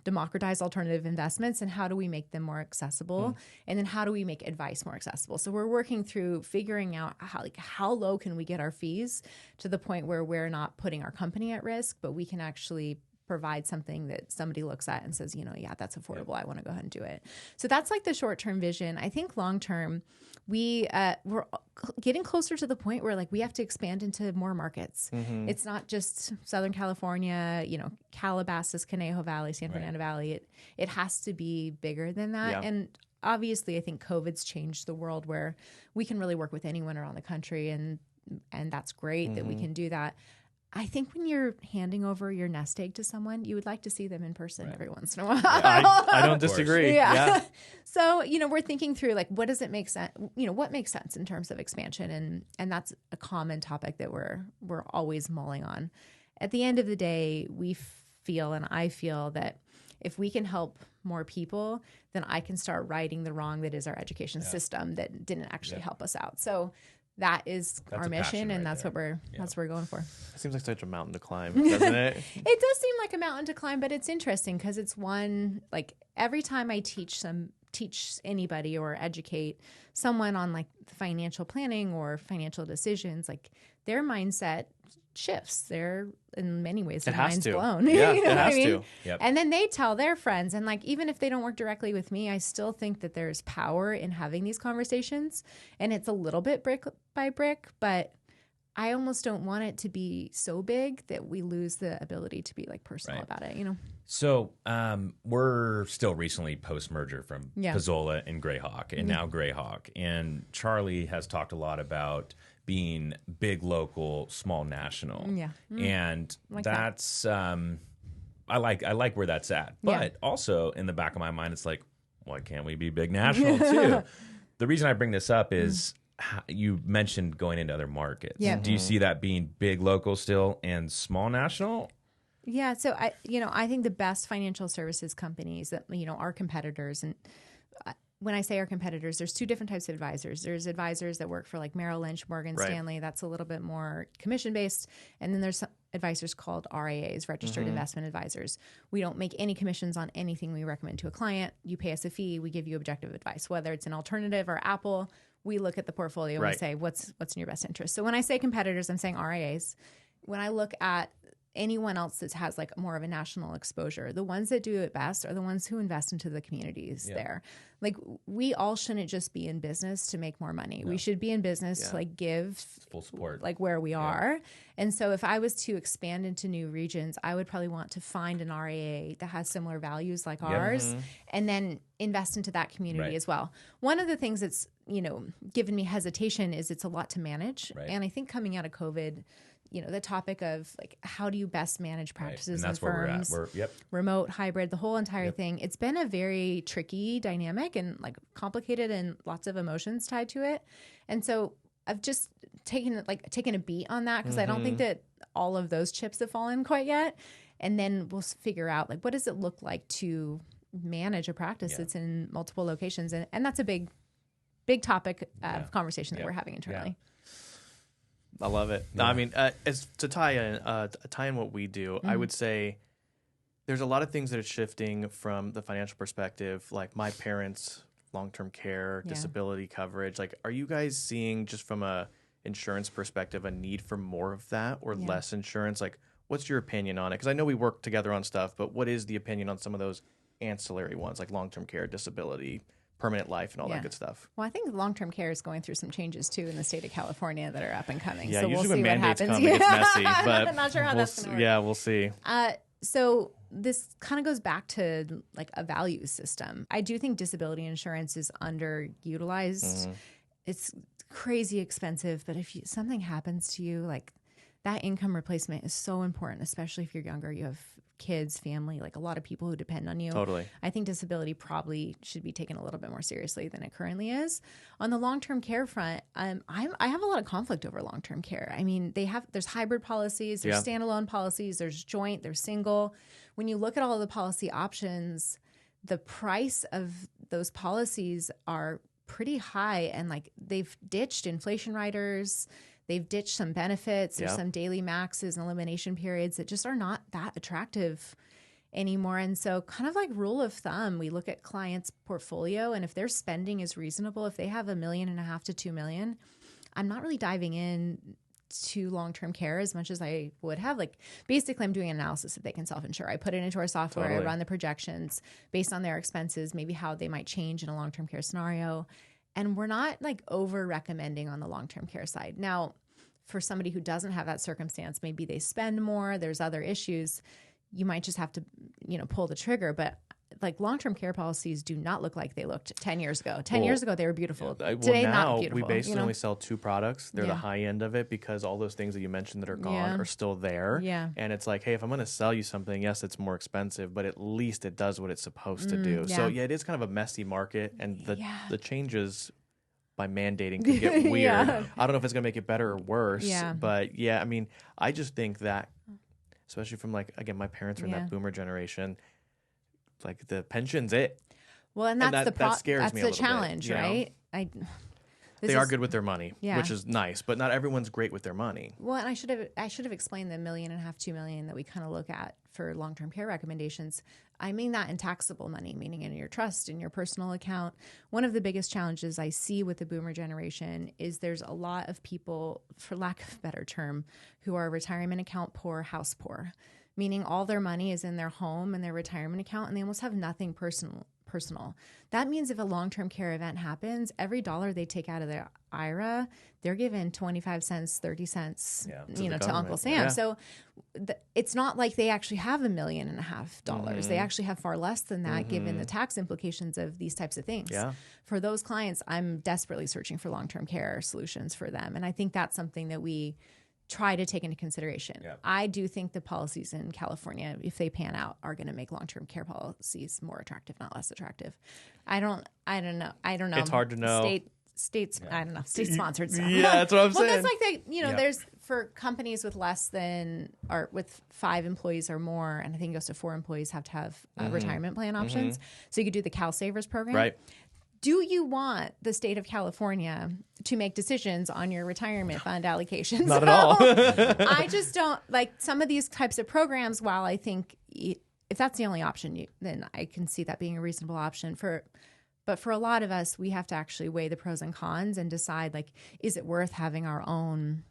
democratize alternative investments and how do we make them more accessible? And then how do we make advice more accessible? So we're working through figuring out how low can we get our fees to the point where we're not putting our company at risk, but we can actually provide something that somebody looks at and says, you know, yeah, that's affordable. I want to go ahead and do it. So that's like the short-term vision. I think long-term, we're getting closer to the point where like we have to expand into more markets. It's not just Southern California, you know, Calabasas, Conejo Valley, San Fernando Valley. It has to be bigger than that. And obviously, I think COVID's changed the world where we can really work with anyone around the country, and that's great that we can do that. I think when you're handing over your nest egg to someone, you would like to see them in person every once in a while. I don't disagree. So, you know, we're thinking through like, what does it make sense? You know, what makes sense in terms of expansion? And that's a common topic that we're always mulling on. At the end of the day, we feel, and I feel that if we can help more people, then I can start righting the wrong that is our education system that didn't actually help us out. So that is our mission, and that's what we're going for. It seems like such a mountain to climb, doesn't it? It does seem like a mountain to climb, but it's interesting because it's one, like every time I teach anybody or educate someone on like financial planning or financial decisions, like their mindset shifts. They're in many ways their mind's blown. Yeah, you know it has to. Yep. And then they tell their friends, and like even if they don't work directly with me, I still think that there's power in having these conversations. And it's a little bit brick by brick, but I almost don't want it to be so big that we lose the ability to be like personal about it, you know? So we're still recently post-merger from Pizzola and Greyhawk, and now Greyhawk. And Charlie has talked a lot about being big local, small national. And like that's I like where that's at. But also in the back of my mind, it's like, why can't we be big national too? The reason I bring this up is you mentioned going into other markets. Do you see that being big local still and small national? Yeah, so I think the best financial services companies that, you know, are competitors, and when I say our competitors, there's two different types of advisors. There's advisors that work for like Merrill Lynch, Morgan Stanley. That's a little bit more commission-based. And then there's some advisors called RIAs, Registered Investment Advisors. We don't make any commissions on anything we recommend to a client. You pay us a fee. We give you objective advice. Whether it's an alternative or Apple, we look at the portfolio and we say, what's in your best interest? So when I say competitors, I'm saying RIAs. When I look at anyone else that has like more of a national exposure. The ones that do it best are the ones who invest into the communities there. Like we all shouldn't just be in business to make more money. No. We should be in business to like give full support, like where we are. And so if I was to expand into new regions, I would probably want to find an RAA that has similar values like ours, and then invest into that community as well. One of the things that's, you know, given me hesitation is it's a lot to manage. And I think coming out of COVID, you know, the topic of like, how do you best manage practices in firms, where we're at. Remote, hybrid, the whole entire thing. It's been a very tricky dynamic and like complicated and lots of emotions tied to it. And so I've just taken a beat on that because I don't think that all of those chips have fallen quite yet. And then we'll figure out like, what does it look like to manage a practice that's in multiple locations? And that's a big topic of conversation that we're having internally. I love it. I mean, as to tie in what we do, I would say there's a lot of things that are shifting from the financial perspective, like my parents' long-term care, disability coverage. Like, are you guys seeing just from a insurance perspective a need for more of that or less insurance? Like, what's your opinion on it? Because I know we work together on stuff, but what is the opinion on some of those ancillary ones like long-term care, disability, permanent life, and all that good stuff? Well, I think long-term care is going through some changes too in the state of California that are up and coming. Yeah, so usually we'll see when what mandates happens. come, it gets messy. But I'm not sure how that's going to work. Yeah, we'll see. So this kind of goes back to like a value system. I do think disability insurance is underutilized. It's crazy expensive, but if something happens to you, like that income replacement is so important, especially if you're younger, you have kids, family, like a lot of people who depend on you. Totally. I think disability probably should be taken a little bit more seriously than it currently is. On the long-term care front, I have a lot of conflict over long-term care. I mean, there's hybrid policies, there's standalone policies, there's joint, there's single. When you look at all of the policy options, the price of those policies are pretty high, and like they've ditched inflation riders. They've ditched some benefits. There's some daily maxes and elimination periods that just are not that attractive anymore. And so kind of like rule of thumb, we look at clients' portfolio, and if their spending is reasonable, if they have $1.5 million to $2 million, I'm not really diving in to long-term care as much as I would have. Like basically I'm doing an analysis if they can self-insure. I put it into our software. I run the projections based on their expenses, maybe how they might change in a long-term care scenario. And we're not like over recommending on the long-term care side. Now, for somebody who doesn't have that circumstance, maybe they spend more, there's other issues, you might just have to, you know, pull the trigger. But like long-term care policies do not look like they looked 10 years ago. 10 years ago, they were beautiful. Today, now, not beautiful. We basically only sell two products. They're the high end of it because all those things that you mentioned that are gone are still there. Yeah. And it's like, hey, if I'm going to sell you something, yes, it's more expensive, but at least it does what it's supposed to do. So yeah, it is kind of a messy market, and the changes by mandating could get weird. I don't know if it's going to make it better or worse. But yeah, I mean, I just think that, especially from like, again, my parents are in that boomer generation, like the pension's it. Well, and that scares me a little bit, challenge, right? They are good with their money, which is nice, but not everyone's great with their money. Well, and I should have explained the $1.5 million, $2 million that we kind of look at for long-term care recommendations. I mean that in taxable money, meaning in your trust, in your personal account. One of the biggest challenges I see with the boomer generation is there's a lot of people, for lack of a better term, who are retirement account poor, house poor, meaning all their money is in their home and their retirement account, and they almost have nothing personal. That means if a long-term care event happens, every dollar they take out of their IRA, they're given 25 cents, 30 cents, to Uncle Sam. Yeah. So it's not like they actually have $1.5 million. They actually have far less than that, given the tax implications of these types of things. Yeah. For those clients, I'm desperately searching for long-term care solutions for them. And I think that's something that we try to take into consideration. Yep. I do think the policies in California, if they pan out, are going to make long-term care policies more attractive, not less attractive. I don't know. It's hard to know. I don't know. State-sponsored stuff. Yeah, that's what I'm saying. Well, that's like there's for companies with less than or with 5 employees or more, and I think it goes to 4 employees have to have retirement plan options. So you could do the Cal Savers program. Right. Do you want the state of California to make decisions on your retirement fund allocations? Not at all. I just don't like some of these types of programs. While I think if that's the only option, then I can see that being a reasonable option but for a lot of us, we have to actually weigh the pros and cons and decide, like, is it worth having our own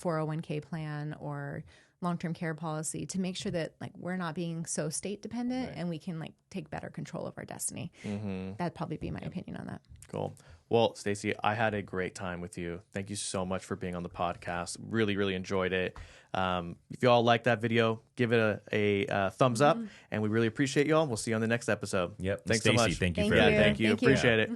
401k plan or long-term care policy to make sure that like we're not being so state dependent and we can like take better control of our destiny. That'd probably be my opinion on that. Cool. Well, Stacey, I had a great time with you. Thank you so much for being on the podcast. Really, really enjoyed it. If you all like that video, give it a thumbs up, and we really appreciate you all. We'll see you on the next episode. Yep. Thanks Stacey, so much. thank you Thank for you. everything. Thank you. Appreciate it.